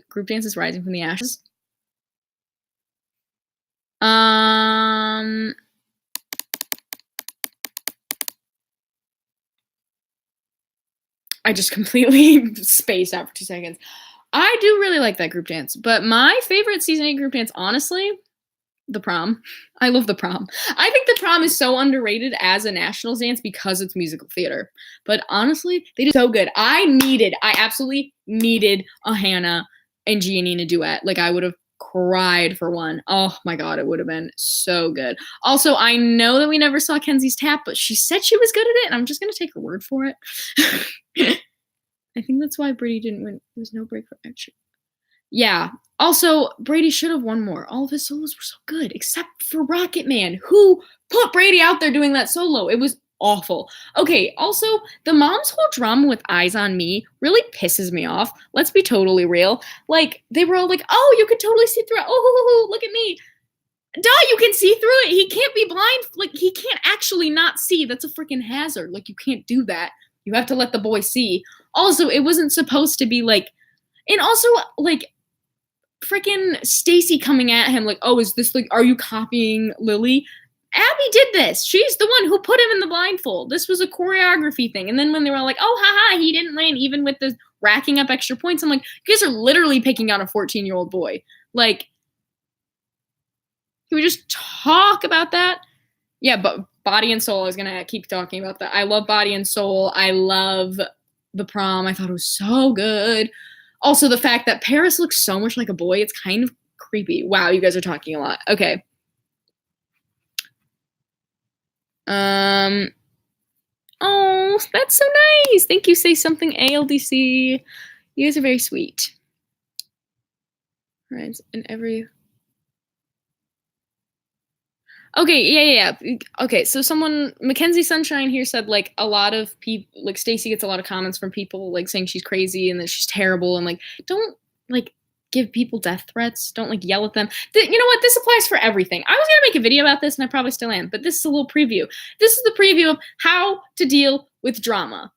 group dances Rising from the Ashes. I just completely spaced out for 2 seconds. I do really like that group dance, but my favorite season 8 group dance, honestly, the prom. I love the prom. I think the prom is so underrated as a nationals dance because it's musical theater. But honestly, they did so good. I absolutely needed a Hannah and Giannina duet. Like, I would have cried for one. Oh my god, it would have been so good. Also, I know that we never saw Kenzie's tap, but she said she was good at it, and I'm just gonna take her word for it. I think that's why Brady didn't win. There was no break for action. Yeah. Also, Brady should have won more. All of his solos were so good, except for Rocket Man, who put Brady out there doing that solo. It was awful. Okay, also, the mom's whole drama with Eyes on Me really pisses me off. Let's be totally real. Like, they were all like, oh, you can totally see through it. Oh, look at me. Duh, you can see through it. He can't be blind. Like, he can't actually not see. That's a freaking hazard. Like, you can't do that. You have to let the boy see. Also, it wasn't supposed to be and also, freaking Stacy coming at him oh, is this are you copying Lily? Abby did this. She's the one who put him in the blindfold. This was a choreography thing. And then when they were like, oh, haha, he didn't win even with the racking up extra points, I'm like, you guys are literally picking on a 14-year-old boy. Can we just talk about that? Yeah, but Body and Soul, I was going to keep talking about that. I love Body and Soul. I love the prom. I thought it was so good. Also, the fact that Paris looks so much like a boy, it's kind of creepy. Wow, you guys are talking a lot. Okay. Oh, that's so nice. Thank you. Say something, ALDC. You guys are very sweet. All right, in every... Okay, yeah. Okay, so Mackenzie Sunshine here said, a lot of people, Stacey gets a lot of comments from people, saying she's crazy and that she's terrible, and, don't give people death threats. Don't like yell at them. You know what? This applies for everything. I was gonna make a video about this, and I probably still am, but this is a little preview. This is the preview of how to deal with drama.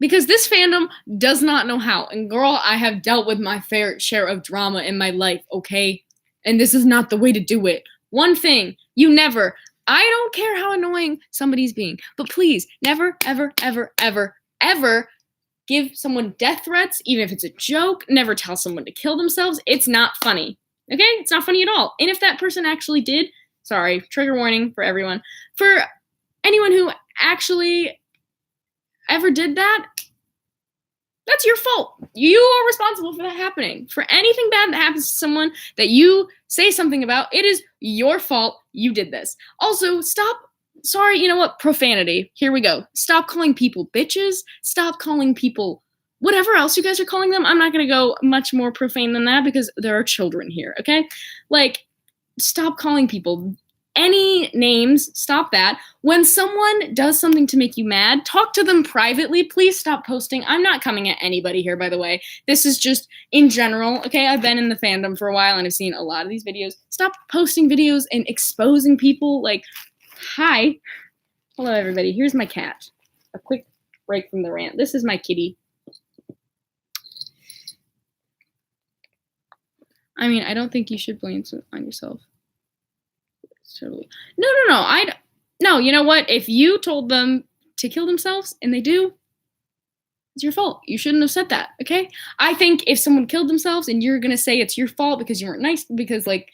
Because this fandom does not know how. And girl, I have dealt with my fair share of drama in my life, okay? And this is not the way to do it. One thing, I don't care how annoying somebody's being, but please, never, ever, ever, ever, ever give someone death threats, even if it's a joke. Never tell someone to kill themselves. It's not funny, okay? It's not funny at all. And if that person actually did, sorry, trigger warning for everyone, for anyone who actually ever did that, that's your fault. You are responsible for that happening. For anything bad that happens to someone that you say something about, it is your fault. You did this. Also, profanity. Here we go. Stop calling people bitches. Stop calling people whatever else you guys are calling them. I'm not going to go much more profane than that because there are children here, okay? Like, stop calling people any names. Stop that. When someone does something to make you mad, talk to them privately. Please stop posting. I'm not coming at anybody here, by the way. This is just in general, okay? I've been in the fandom for a while and I've seen a lot of these videos. Stop posting videos and exposing people. Like, hi. Hello, everybody. Here's my cat. A quick break from the rant. This is my kitty. I mean, I don't think you should blame on yourself. Totally. No, you know what? If you told them to kill themselves and they do, it's your fault. You shouldn't have said that, okay? I think if someone killed themselves and you're going to say it's your fault because you weren't nice, because, like,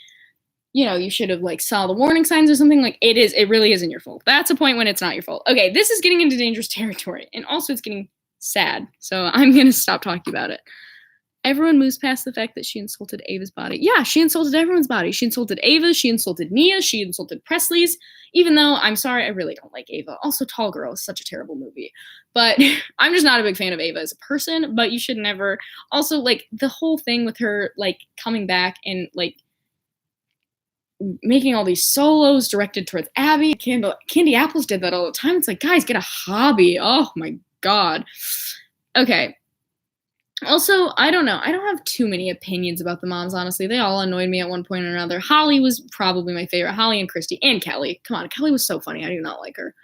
you know, you should have, like, saw the warning signs or something, like, it really isn't your fault. That's a point when it's not your fault. Okay, this is getting into dangerous territory, and also it's getting sad, so I'm going to stop talking about it. Everyone moves past the fact that she insulted Ava's body. Yeah, she insulted everyone's body. She insulted Ava's, she insulted Mia's, she insulted Presley's, even though, I'm sorry, I really don't like Ava. Also, Tall Girl is such a terrible movie. But I'm just not a big fan of Ava as a person, but you should never. Also, like, the whole thing with her, like, coming back and, like, making all these solos directed towards Abby. Candy Apples did that all the time. It's like, guys, get a hobby. Oh, my God. Okay. Also, I don't know. I don't have too many opinions about the moms, honestly. They all annoyed me at one point or another. Holly was probably my favorite. Holly and Christy and Kelly. Come on, Kelly was so funny. I do not like her.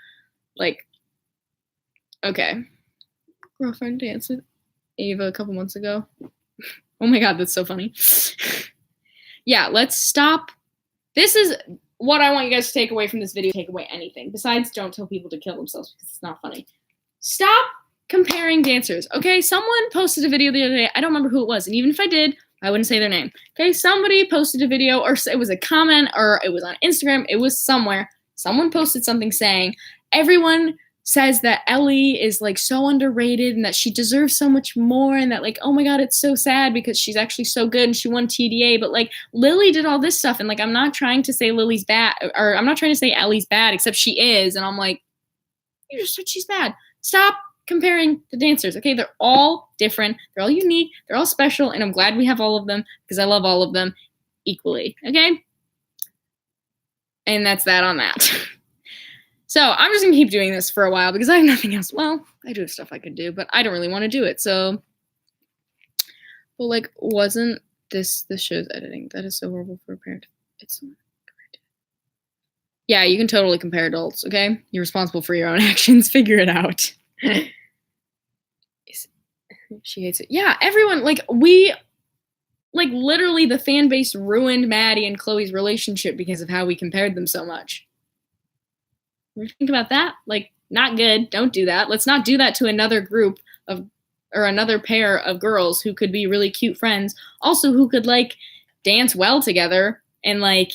Like, okay. Girlfriend danced with Ava a couple months ago. Oh my God, that's so funny. Yeah, let's stop. This is what I want you guys to take away from this video. Take away anything. Besides, don't tell people to kill themselves because it's not funny. Stop comparing dancers, okay? Someone posted a video the other day. I don't remember who it was, and even if I did, I wouldn't say their name, okay? Somebody posted a video, or it was a comment, or it was on Instagram. It was somewhere. Someone posted something saying, everyone says that Ellie is, like, so underrated and that she deserves so much more and that, like, oh my God, it's so sad because she's actually so good and she won TDA, but, like, Lily did all this stuff, and, like, I'm not trying to say Lily's bad, or I'm not trying to say Ellie's bad, except she is, and I'm like, you just said she's bad. Stop comparing the dancers, okay? They're all different. They're all unique. They're all special, and I'm glad we have all of them because I love all of them equally, okay? And that's that on that. So I'm just going to keep doing this for a while because I have nothing else. Well, I do have stuff I could do, but I don't really want to do it, so. But, like, wasn't this show's editing? That is so horrible for a parent. It's so. Yeah, you can totally compare adults, okay? You're responsible for your own actions. Figure it out. She hates it. Yeah, everyone, like, literally the fan base ruined Maddie and Chloe's relationship because of how we compared them so much. Think about that? Like, not good. Don't do that. Let's not do that to another group of, or another pair of girls who could be really cute friends. Also, who could, like, dance well together and, like,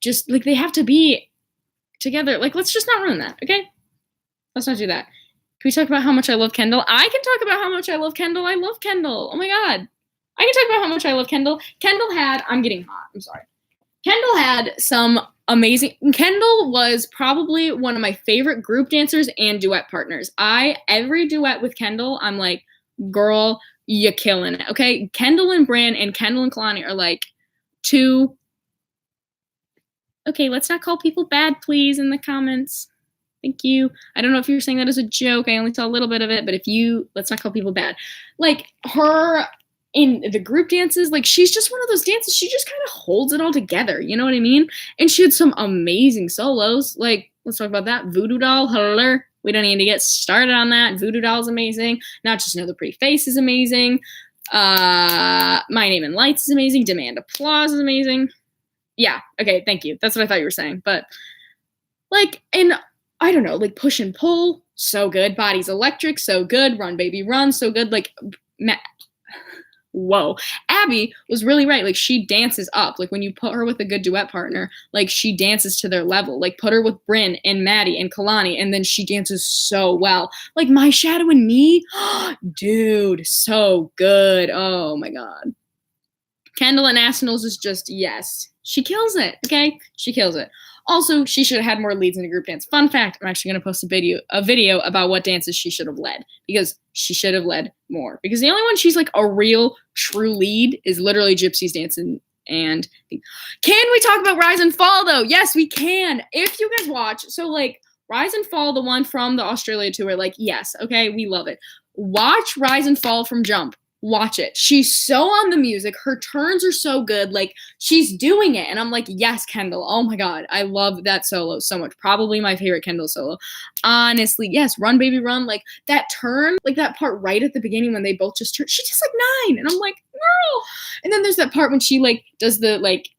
just, like, they have to be together. Like, let's just not ruin that, okay? Let's not do that. Can we talk about how much I love Kendall? I can talk about how much I love Kendall. I love Kendall. Oh my God. I can talk about how much I love Kendall. I'm getting hot. I'm sorry. Kendall had some amazing, Kendall was probably one of my favorite group dancers and duet partners. Every duet with Kendall, I'm like, girl, you're killing it. Okay. Kendall and Bran and Kendall and Kalani are like two. Okay. Let's not call people bad, please, in the comments. Thank you. I don't know if you're saying that as a joke. I only saw a little bit of it, but let's not call people bad. Like, her in the group dances, like, she's just one of those dances, she just kind of holds it all together, you know what I mean? And she had some amazing solos. Like, let's talk about that. Voodoo Doll, hello. We don't need to get started on that. Voodoo Doll is amazing. Not Just Another Pretty Face is amazing. My Name in Lights is amazing. Demand Applause is amazing. Yeah, okay, thank you. That's what I thought you were saying. But, like, and I don't know, like, Push and Pull, so good. Body's Electric, so good. Run Baby Run, so good. Like, whoa. Abby was really right. Like, she dances up. Like, when you put her with a good duet partner, like, she dances to their level. Like, put her with Bryn and Maddie and Kalani, and then she dances so well. Like, My Shadow and Me, dude, so good. Oh my god. Kendall and Nationals is just, yes. She kills it, okay? She kills it. Also, she should have had more leads in a group dance. Fun fact, I'm actually going to post a video about what dances she should have led, because she should have led more. Because the only one she's like a real, true lead is literally Gypsy's Dance. And can we talk about Rise and Fall, though? Yes, we can. If you guys watch, so like Rise and Fall, the one from the Australia tour, like, yes, okay, we love it. Watch Rise and Fall from Jump. Watch it. She's so on the music. Her turns are so good. Like, she's doing it. And I'm like, yes, Kendall. Oh my god. I love that solo so much. Probably my favorite Kendall solo. Honestly, yes. Run Baby Run. Like, that turn, like that part right at the beginning when they both just turn. She's just like 9. And I'm like, girl. And then there's that part when she like does the like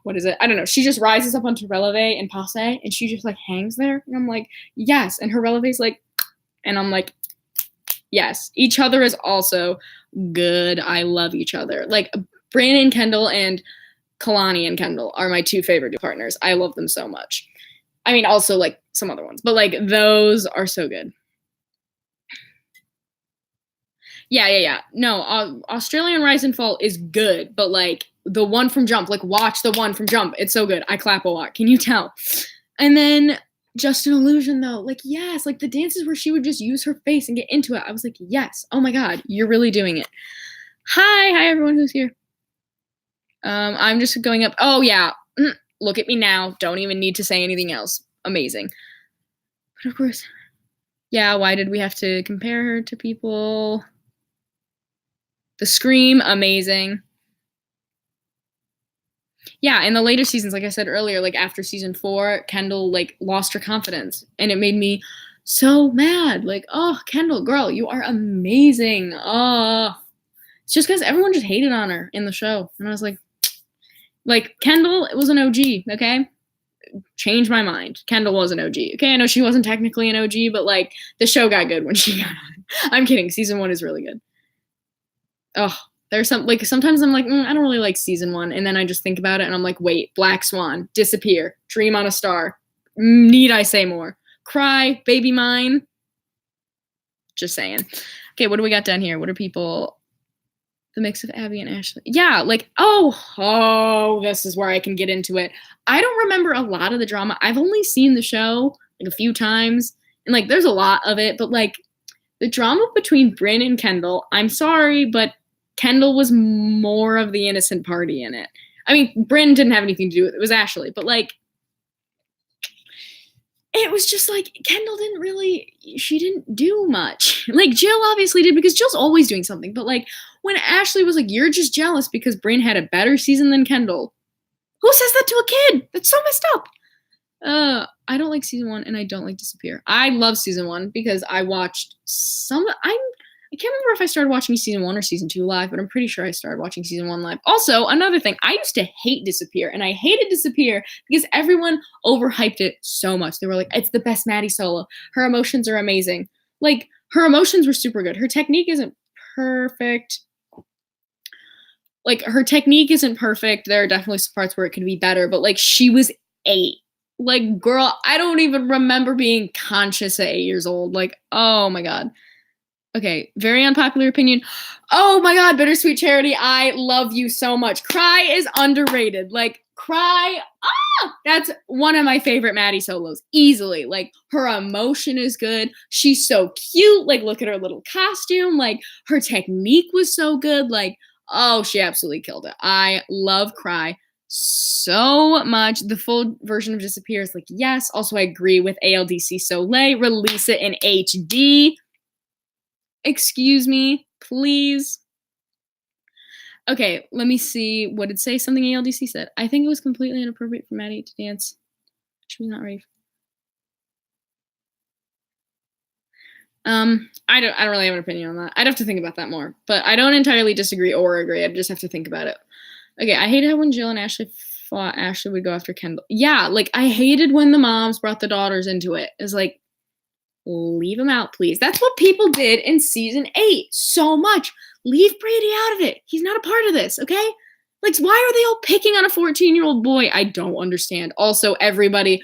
what is it? I don't know. She just rises up onto releve and passe and she just like hangs there. And I'm like, yes. And her releve's like, and I'm like, yes, each other is also good. I love each other. Like, Brandon Kendall and Kalani and Kendall are my 2 favorite partners. I love them so much. I mean, also, like, some other ones. But, like, those are so good. Yeah. No, Australian Rise and Fall is good. But, like, the one from Jump. Like, watch the one from Jump. It's so good. I clap a lot. Can you tell? And then Just an Illusion, though. Like, yes. Like, the dances where she would just use her face and get into it. I was like, yes. Oh, my God. You're really doing it. Hi, everyone who's here. I'm just going up. Oh, yeah. Look at me now. Don't even need to say anything else. Amazing. But, of course, yeah, why did we have to compare her to people? The Scream, amazing. Yeah, in the later seasons, like I said earlier, like after season 4, Kendall like lost her confidence, and it made me so mad. Like, oh, Kendall, girl, you are amazing. Oh, it's just because everyone just hated on her in the show, and I was like Kendall, it was an OG, okay? Change my mind. Kendall was an OG, okay? I know she wasn't technically an OG, but like the show got good when she got on. I'm kidding. Season 1 is really good. Oh. There's some, like, sometimes I'm like, I don't really like season 1. And then I just think about it and I'm like, wait, Black Swan, Disappear, Dream on a Star. Need I say more? Cry, Baby Mine. Just saying. Okay, what do we got down here? What are people, the mix of Abby and Ashley? Yeah, like, oh, this is where I can get into it. I don't remember a lot of the drama. I've only seen the show like a few times. And like, there's a lot of it. But like, the drama between Bryn and Kendall, I'm sorry, but Kendall was more of the innocent party in it. I mean, Bryn didn't have anything to do with it. It was Ashley. But, like, it was just, like, Kendall she didn't do much. Like, Jill obviously did because Jill's always doing something. But, like, when Ashley was like, you're just jealous because Bryn had a better season than Kendall. Who says that to a kid? That's so messed up. I don't like season 1 and I don't like Disappear. I love season 1 because I watched I can't remember if I started watching season 1 or season 2 live, but I'm pretty sure I started watching season 1 live. Also, another thing, I used to hate Disappear, and I hated Disappear because everyone overhyped it so much. They were like, it's the best Maddie solo. Her emotions are amazing. Like, her emotions were super good. Her technique isn't perfect. Like, her technique isn't perfect. There are definitely some parts where it could be better, but, like, she was 8. Like, girl, I don't even remember being conscious at 8 years old. Like, oh my god. Okay, very unpopular opinion. Oh my god, Bittersweet Charity, I love you so much. Cry is underrated. Like, Cry, that's one of my favorite Maddie solos, easily. Like, her emotion is good. She's so cute. Like, look at her little costume. Like, her technique was so good. Like, oh, she absolutely killed it. I love Cry so much. The full version of Disappear is like, yes. Also, I agree with ALDC Soleil. Release it in HD. Excuse me, Please. Okay, let me see. What did say? Something ALDC said. I think it was completely inappropriate for Maddie to dance. She was not ready. I don't really have an opinion on that. I'd have to think about that more. But I don't entirely disagree or agree. I just have to think about it. Okay, I hated how when Jill and Ashley fought, Ashley would go after Kendall. Yeah, like I hated when the moms brought the daughters into it. It was like, leave them out, please. That's what people did in season 8 so much. Leave Brady out of it. He's not a part of this, okay? Like, why are they all picking on a 14-year-old boy? I don't understand. Also, everybody,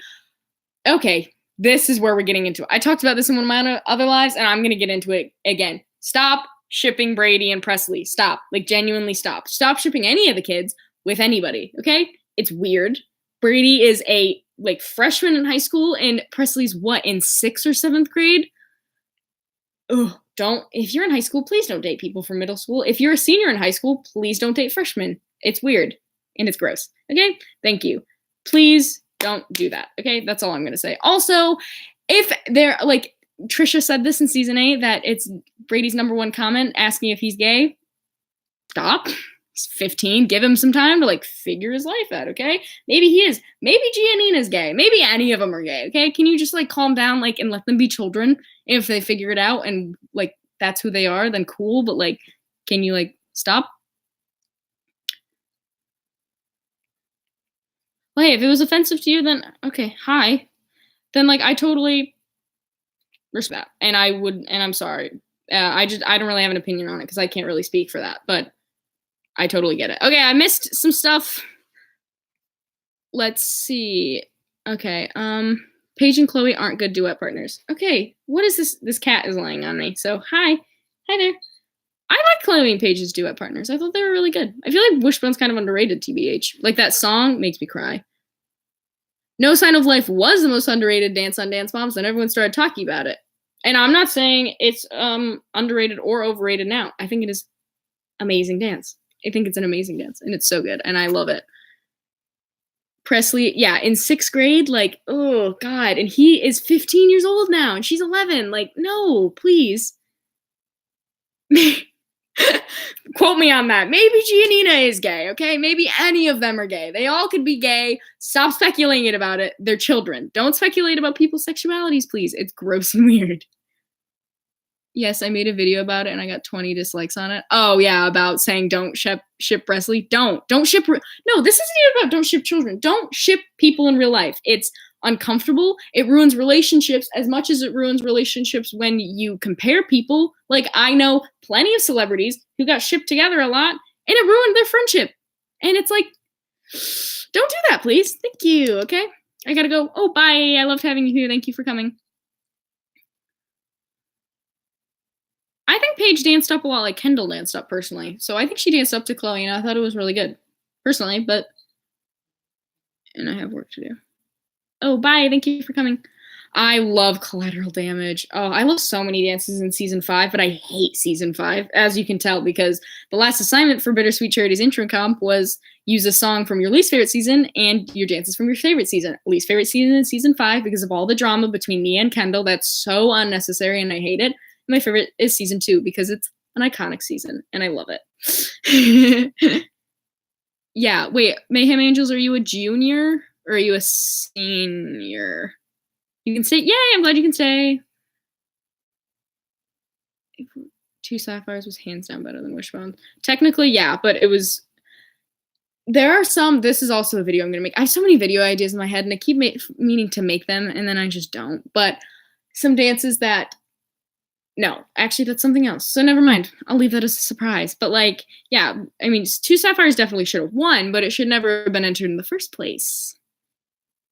okay, this is where we're getting into it. I talked about this in one of my other lives, and I'm going to get into it again. Stop shipping Brady and Presley. Stop. Like, genuinely stop. Stop shipping any of the kids with anybody, okay? It's weird. Brady is a, like, freshman in high school, and Presley's what, in 6th or 7th grade? Ugh, if you're in high school, please don't date people from middle school. If you're a senior in high school, please don't date freshmen. It's weird, and it's gross, okay? Thank you. Please don't do that, okay? That's all I'm going to say. Also, if they're, like, Trisha said this in season 8, that it's Brady's #1 comment asking if he's gay. Stop. He's 15. Give him some time to, like, figure his life out, okay? Maybe he is. Maybe Giannina's gay. Maybe any of them are gay, okay? Can you just, like, calm down, like, and let them be children? If they figure it out and, like, that's who they are, then cool. But, like, can you, like, stop? Well, hey, if it was offensive to you, then, okay, hi. Then, like, I totally respect that. And I'm sorry. I don't really have an opinion on it because I can't really speak for that. But I totally get it. Okay, I missed some stuff. Let's see. Okay, Paige and Chloe aren't good duet partners. Okay, what is this? This cat is laying on me. So, hi there. I like Chloe and Paige's duet partners. I thought they were really good. I feel like Wishbone's kind of underrated, TBH. Like, that song makes me cry. No Sign of Life was the most underrated dance on Dance Moms, and everyone started talking about it. And I'm not saying it's underrated or overrated now. I think it is amazing dance. I think it's an amazing dance, and it's so good, and I love it. Presley, yeah, in 6th grade, like, oh, God. And he is 15 years old now, and she's 11. Like, no, please. Quote me on that. Maybe Giannina is gay, okay? Maybe any of them are gay. They all could be gay. Stop speculating about it. They're children. Don't speculate about people's sexualities, please. It's gross and weird. Yes, I made a video about it and I got 20 dislikes on it. Oh, yeah, about saying don't ship Presley. Don't ship. No, this isn't even about don't ship children. Don't ship people in real life. It's uncomfortable. It ruins relationships as much as it ruins relationships when you compare people. Like, I know plenty of celebrities who got shipped together a lot and it ruined their friendship. And it's like, don't do that, please. Thank you, okay? I gotta go. Oh, bye. I loved having you here. Thank you for coming. I think Paige danced up a lot like Kendall danced up, personally. So I think she danced up to Chloe, and I thought it was really good, personally, but... And I have work to do. Oh, bye. Thank you for coming. I love Collateral Damage. Oh, I love so many dances in Season 5, but I hate Season 5, as you can tell, because the last assignment for Bittersweet Charity's intro comp was use a song from your least favorite season and your dances from your favorite season. Least favorite season is Season 5 because of all the drama between Nia and Kendall. That's so unnecessary, and I hate it. My favorite is Season 2 because it's an iconic season, and I love it. Yeah, wait, Mayhem Angels, are you a junior or are you a senior? You can say, yay, I'm glad you can say. 2 Sapphires was hands down better than Wishbone. Technically, yeah, but it was... There are some... This is also a video I'm going to make. I have so many video ideas in my head, and I keep meaning to make them, and then I just don't. But some dances that... No, actually, that's something else. So never mind. I'll leave that as a surprise. But, like, yeah, I mean, 2 Sapphires definitely should have won, but it should never have been entered in the first place.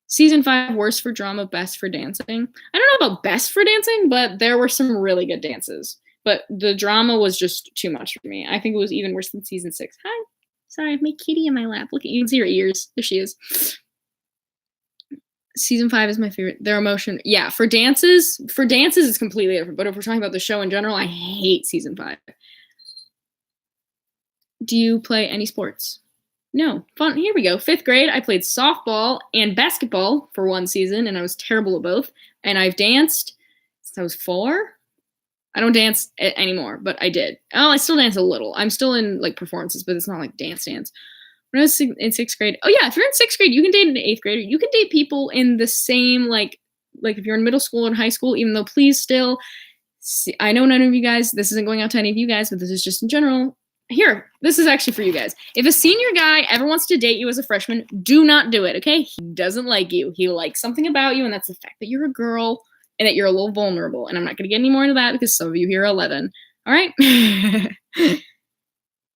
Season 5, worst for drama, best for dancing. I don't know about best for dancing, but there were some really good dances. But the drama was just too much for me. I think it was even worse than Season 6. Hi. Sorry, I have my kitty in my lap. Look at you. You can see her ears. There she is. Season 5 is my favorite. Their emotion. Yeah, for dances, it's completely different. But if we're talking about the show in general, I hate Season 5. Do you play any sports? No. Fun. Here we go. 5th grade, I played softball and basketball for one season, and I was terrible at both. And I've danced since I was 4. I don't dance anymore, but I did. Oh, I still dance a little. I'm still in like performances, but it's not like dance. When I was in sixth grade, oh yeah, if you're in sixth grade, you can date an eighth grader. You can date people in the same like if you're in middle school and high school. Even though, please, still, I know none of you guys. This isn't going out to any of you guys, but this is just in general. Here, this is actually for you guys. If a senior guy ever wants to date you as a freshman, do not do it. Okay, he doesn't like you. He likes something about you, and that's the fact that you're a girl and that you're a little vulnerable. And I'm not going to get any more into that because some of you here are 11. All right.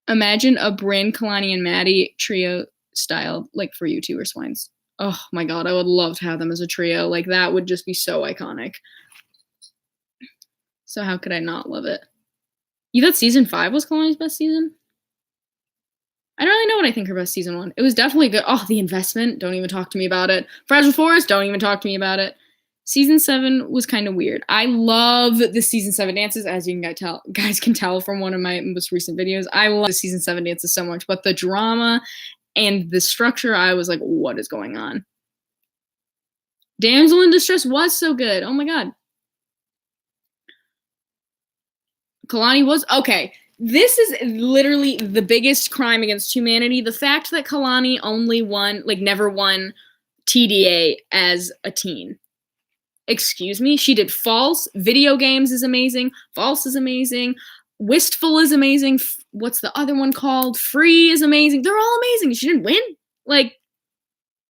Imagine a Bryn, Kalani, and Maddie trio style, like for YouTuber swines. Oh my god, I would love to have them as a trio. Like that would just be so iconic. So how could I not love it? You thought season 5 was Kalani's best season? I don't really know what I think her best season 1. It was definitely good. Oh, The Investment. Don't even talk to me about it. Fragile Forest. Don't even talk to me about it. Season 7 was kind of weird. I love the season 7 dances, as you guys can tell from one of my most recent videos. I love the season 7 dances so much, but the drama and the structure, I was like, what is going on? Damsel in Distress was so good. Oh my god. Kalani was okay. This is literally the biggest crime against humanity. The fact that Kalani never won TDA as a teen. Excuse me? She did False. Video Games is amazing. False is amazing. Wistful is amazing. What's the other one called? Free is amazing. They're all amazing. She didn't win? Like,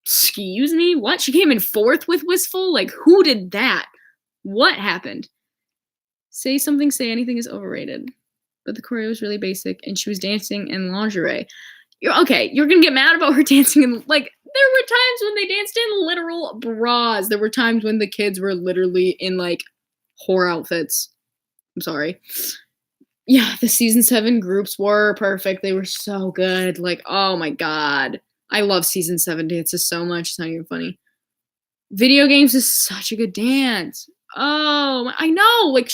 excuse me? What? She came in 4th with Wistful? Like, who did that? What happened? Say Something, Say Anything is overrated. But the choreo was really basic, and she was dancing in lingerie. You're gonna get mad about her dancing in, like, there were times when they danced in literal bras. There were times when the kids were literally in, like, whore outfits. I'm sorry. Yeah, the season 7 groups were perfect. They were so good. Like, oh my god. I love season 7 dances so much. It's not even funny. Video Games is such a good dance. Oh, I know. Like,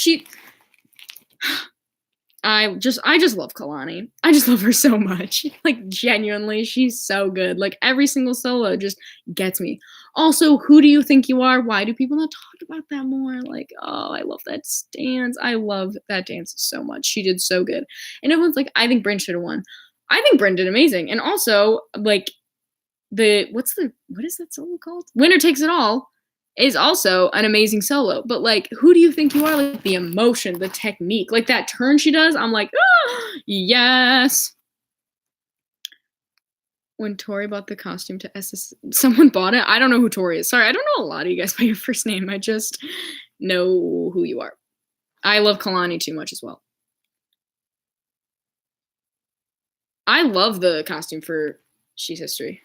I just love Kalani. I just love her so much. Like, genuinely, she's so good. Like, every single solo just gets me. Also, Who Do You Think You Are? Why do people not talk about that more? Like, oh, I love that dance. I love that dance so much. She did so good. And everyone's like, I think Bryn should have won. I think Bryn did amazing. And also, like, what is that solo called? Winner Takes It All is also an amazing solo. But, like, Who Do You Think You Are? Like, the emotion, the technique, like that turn she does, I'm like, oh, yes. When Tori bought the costume to SS, someone bought it. I don't know who Tori is. Sorry, I don't know a lot of you guys by your first name. I just know who you are. I love Kalani too much as well. I love the costume for She's History.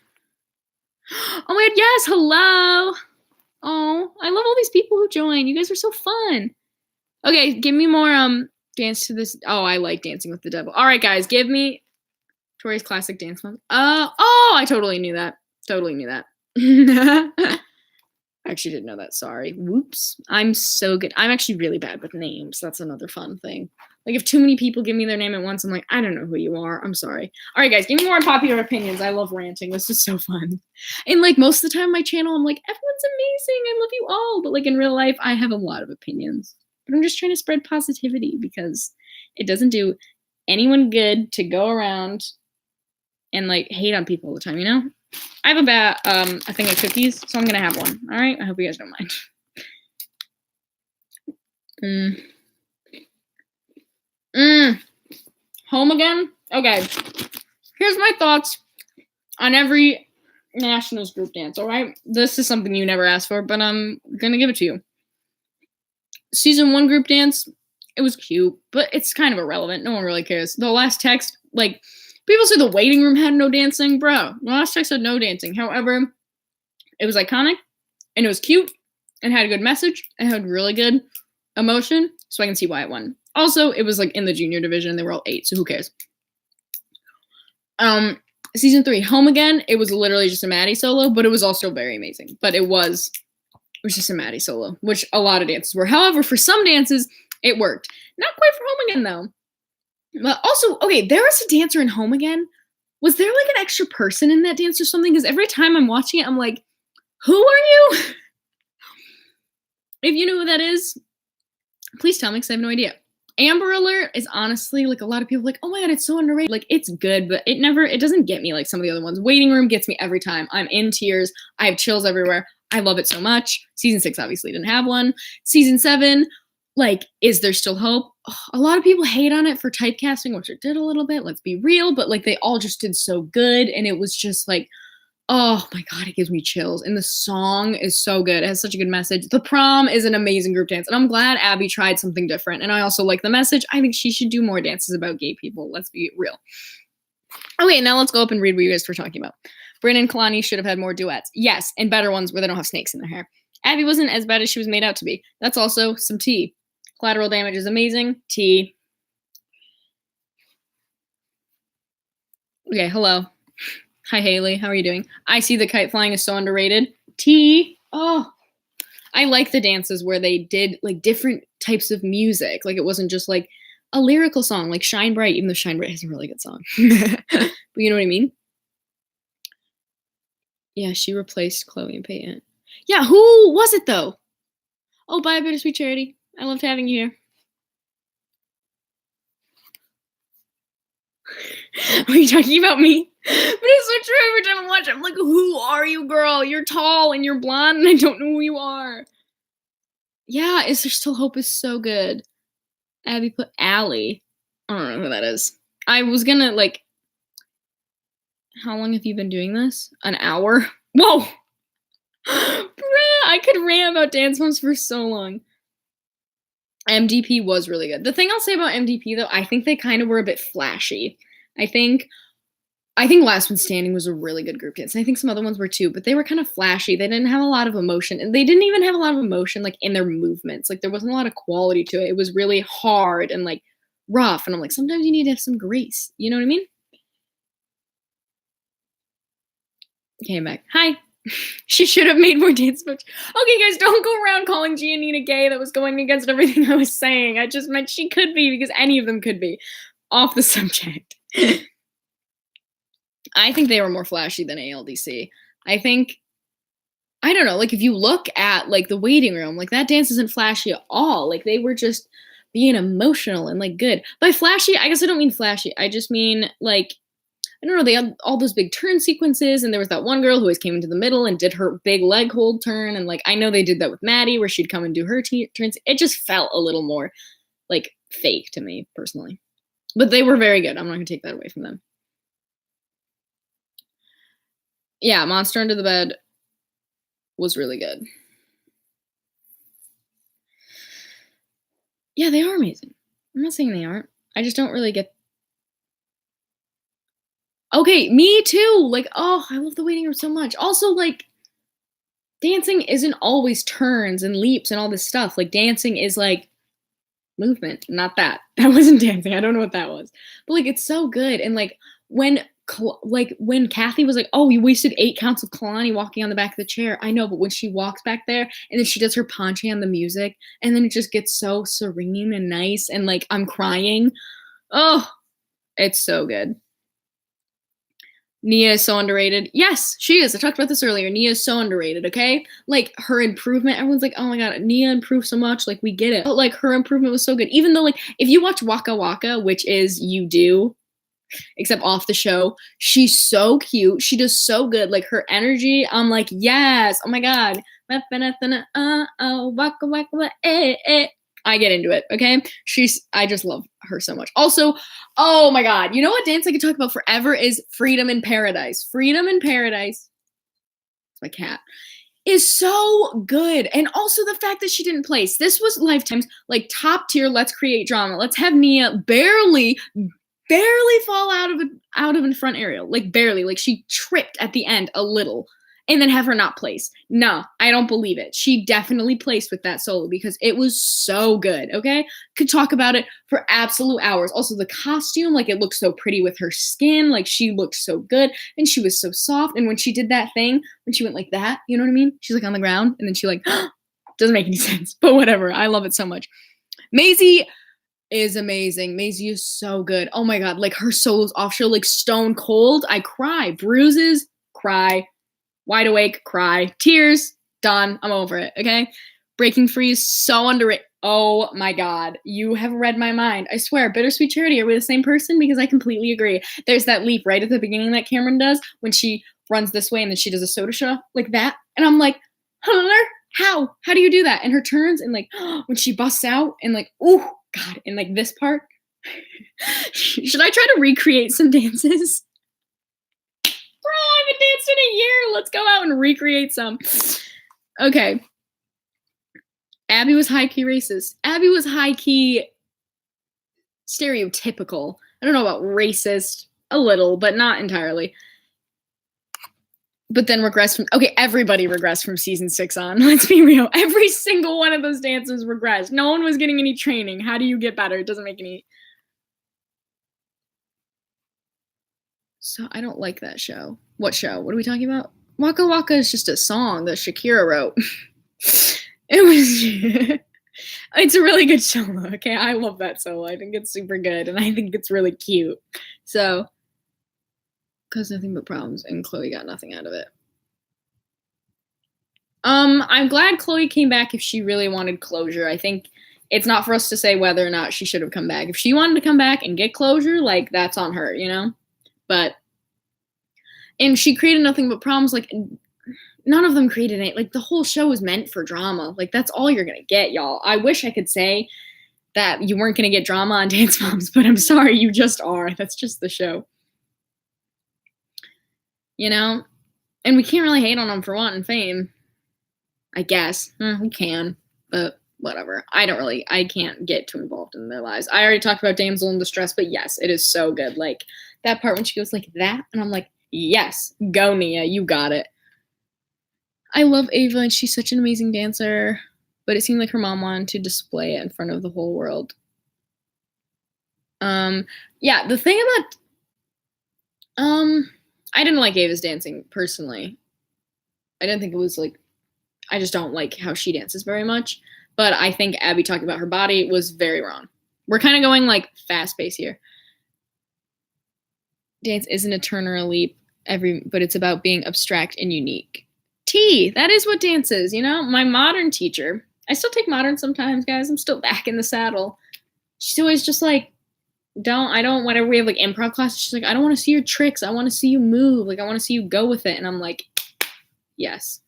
Oh my god, yes, hello. Oh, I love all these people who join. You guys are so fun. Okay, give me more Dance to This. Oh, I like Dancing with the Devil. All right, guys, give me Tori's classic dance moves. Oh, I totally knew that. I actually didn't know that. Sorry. Whoops. I'm so good. I'm actually really bad with names. That's another fun thing. Like, if too many people give me their name at once, I'm like, I don't know who you are. I'm sorry. All right, guys, give me more unpopular opinions. I love ranting. This is so fun. And, like, most of the time on my channel, I'm like, everyone's amazing. I love you all. But, like, in real life, I have a lot of opinions. But I'm just trying to spread positivity because it doesn't do anyone good to go around and, like, hate on people all the time, you know? I have a thing of cookies, so I'm gonna have one. All right? I hope you guys don't mind. Home again? Okay. Here's my thoughts on every Nationals group dance, all right? This is something you never asked for, but I'm gonna give it to you. Season 1 group dance, it was cute, but it's kind of irrelevant. No one really cares. The last text, like, people say the waiting room had no dancing. Bro, the last text had no dancing. However, it was iconic, and it was cute, and had a good message, and had really good emotion, so I can see why it won. Also, it was, like, in the junior division, and they were all 8, so who cares? Season 3, Home Again, it was literally just a Maddie solo, but it was also very amazing. But it was just a Maddie solo, which a lot of dances were. However, for some dances, it worked. Not quite for Home Again, though. But also, okay, there was a dancer in Home Again. Was there, like, an extra person in that dance or something? Because every time I'm watching it, I'm like, who are you? If you know who that is, please tell me, because I have no idea. Amber Alert is honestly, like, a lot of people are like, oh my god, it's so underrated. Like, it's good, but it doesn't get me like some of the other ones. Waiting Room gets me every time. I'm in tears. I have chills everywhere. I love it so much. Season 6 obviously didn't have one. Season 7, like, is there still hope? A lot of people hate on it for typecasting, which it did a little bit, let's be real, but like they all just did so good, and it was just like, oh my god, it gives me chills. And the song is so good. It has such a good message. The Prom is an amazing group dance, and I'm glad Abby tried something different. And I also like the message. I think she should do more dances about gay people. Let's be real. Okay, now let's go up and read what you guys were talking about. Brynn and Kalani should have had more duets. Yes, and better ones where they don't have snakes in their hair. Abby wasn't as bad as she was made out to be. That's also some tea. Collateral Damage is amazing. Tea. Okay, hello. Hi, Haley. How are you doing? I See the Kite Flying is so underrated. T. Oh, I like the dances where they did like different types of music. Like it wasn't just like a lyrical song like Shine Bright, even though Shine Bright has a really good song. But you know what I mean? Yeah, she replaced Chloe and Peyton. Yeah, who was it though? Oh, bye, Bittersweet Charity. I loved having you here. Are you talking about me? But it's so true every time I watch it. I'm like, who are you, girl? You're tall and you're blonde and I don't know who you are. Yeah, Is There Still Hope is so good. Abby put Allie. I don't know who that is. I was gonna, like, how long have you been doing this? An hour? Whoa! Bruh, I could rant about Dance Moms for so long. MDP was really good. The thing I'll say about MDP, though, I think they kind of were a bit flashy. I think Last One Standing was a really good group dance. And I think some other ones were too, but they were kind of flashy. They didn't have a lot of emotion. And they didn't even have a lot of emotion, like, in their movements. Like, there wasn't a lot of quality to it. It was really hard and, like, rough. And I'm like, sometimes you need to have some grace. You know what I mean? Came back. Hi. She should have made more dance moves. Okay, guys, don't go around calling Giannina gay. That was going against everything I was saying. I just meant she could be, because any of them could be. Off the subject. I think they were more flashy than ALDC. I don't know, like, if you look at, like, the Waiting Room, like, that dance isn't flashy at all. Like, they were just being emotional and, like, good. By flashy, I guess I don't mean flashy. I just mean, like, I don't know, they had all those big turn sequences, and there was that one girl who always came into the middle and did her big leg hold turn, and, like, I know they did that with Maddie, where she'd come and do her turns. It just felt a little more, like, fake to me, personally. But they were very good. I'm not going to take that away from them. Yeah, Monster Under the Bed was really good. Yeah, they are amazing. I'm not saying they aren't. I just don't really get... Okay, me too! Like, oh, I love the Waiting Room so much. Also, like, dancing isn't always turns and leaps and all this stuff. Like, dancing is, like, movement. Not that. That wasn't dancing. I don't know what that was. But, like, it's so good. And, like, when Kathy was like, oh, you wasted 8 counts of Kalani walking on the back of the chair. I know, but when she walks back there and then she does her panchay on the music and then it just gets so serene and nice and, like, I'm crying. Oh, it's so good. Nia is so underrated. Yes, she is. I talked about this earlier. Nia is so underrated, okay? Like, her improvement, everyone's like, oh my god, Nia improved so much. Like, we get it. But, like, her improvement was so good. Even though, like, if you watch Waka Waka, which is You Do, except off the show, she's so cute. She does so good. Like, her energy, I'm like, yes. Oh my god. Waka Waka, I get into it, okay? I just love her so much. Also, oh my god, you know what dance I could talk about forever is Freedom in Paradise. Freedom in Paradise. It's my cat. Is so good. And also the fact that she didn't place. This was Lifetime's, like, top tier, let's create drama. Let's have Nia barely fall out of in front aerial. Like, barely. Like, she tripped at the end a little. And then have her not place. No, I don't believe it. She definitely placed with that solo because it was so good, okay? Could talk about it for absolute hours. Also, the costume, like, it looked so pretty with her skin. Like, she looked so good. And she was so soft. And when she did that thing, when she went like that, you know what I mean? She's, like, on the ground. And then she, like, doesn't make any sense. But whatever. I love it so much. Maisie is amazing. Maisie is so good. Oh, my God. Like, her solos off show, like, Stone Cold. I cry. Bruises, cry. Wide Awake, cry. Tears, done. I'm over it, okay? Breaking Free is so underrated. Oh my God. You have read my mind. I swear, Bittersweet Charity, are we the same person? Because I completely agree. There's that leap right at the beginning that Cameron does when she runs this way and then she does a soda straw like that. And I'm like, Hunter, how? How do you do that? And her turns and like when she busts out and like, oh God, and like this part. Should I try to recreate some dances? Bro, I haven't danced in a year. Let's go out and recreate some. Okay. Abby was high-key racist. Abby was high-key stereotypical. I don't know about racist. A little, but not entirely. But then regressed from... Okay, everybody regressed from season 6 on. Let's be real. Every single one of those dancers regressed. No one was getting any training. How do you get better? It doesn't make any... So I don't like that show. What show? What are we talking about? Waka Waka is just a song that Shakira wrote. It was... It's a really good solo, okay? I love that solo. I think it's super good, and I think it's really cute. So, cause nothing but problems, and Chloe got nothing out of it. I'm glad Chloe came back if she really wanted closure. I think it's not for us to say whether or not she should have come back. If she wanted to come back and get closure, like, that's on her, you know? But, and she created nothing but problems, like... None of them created it. Like, the whole show was meant for drama. Like, that's all you're going to get, y'all. I wish I could say that you weren't going to get drama on Dance Moms, but I'm sorry, you just are. That's just the show. You know? And we can't really hate on them for wanting fame. I guess. We can, but whatever. I can't get too involved in their lives. I already talked about Damsel in Distress, but yes, it is so good. Like, that part when she goes like that, and I'm like, yes, go Nia, you got it. I love Ava, and she's such an amazing dancer, but it seemed like her mom wanted to display it in front of the whole world. Yeah, the thing about, I didn't like Ava's dancing, personally. I didn't think it was, like, I just don't like how she dances very much, but I think Abby talking about her body was very wrong. We're kind of going, like, fast-paced here. Dance isn't a turn or a leap, but it's about being abstract and unique. That is what dance is, you know? My modern teacher, I still take modern sometimes, guys. I'm still back in the saddle. She's always just like, whenever we have like improv classes, she's like, I don't want to see your tricks. I want to see you move. Like, I want to see you go with it. And I'm like, yes.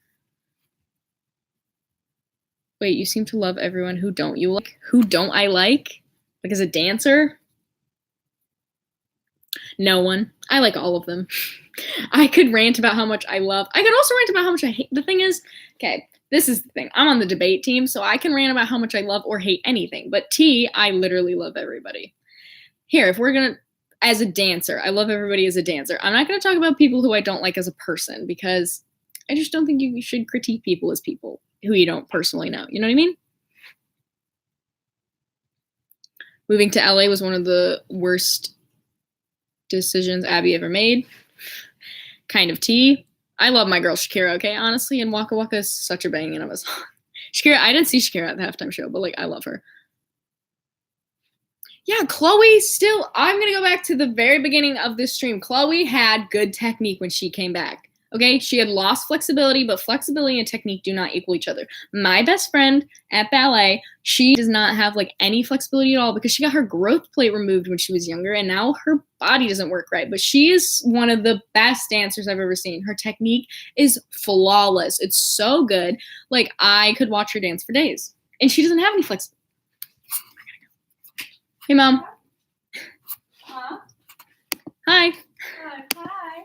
Wait, you seem to love everyone. Who don't you like? Who don't I like? Like, as a dancer? No one. I like all of them. I could rant about how much I love. I could also rant about how much I hate. The thing is, okay, this is the thing. I'm on the debate team, so I can rant about how much I love or hate anything. But I literally love everybody. Here, if we're going to, as a dancer, I love everybody as a dancer. I'm not going to talk about people who I don't like as a person, because I just don't think you should critique people as people who you don't personally know. You know what I mean? Moving to LA was one of the worst decisions Abby ever made. Kind of I love my girl Shakira, okay, honestly, and Waka Waka is such a banging of a song. Shakira, I didn't see Shakira at the halftime show, but like, I love her. Yeah, Chloe still, I'm gonna go back to the very beginning of this stream. Chloe had good technique when she came back. Okay, she had lost flexibility, but flexibility and technique do not equal each other. My best friend at ballet, she does not have like any flexibility at all because she got her growth plate removed when she was younger, and now her body doesn't work right. But she is one of the best dancers I've ever seen. Her technique is flawless. It's so good. Like, I could watch her dance for days. And she doesn't have any flexibility. Hey, Mom. Huh? Hi. Hi.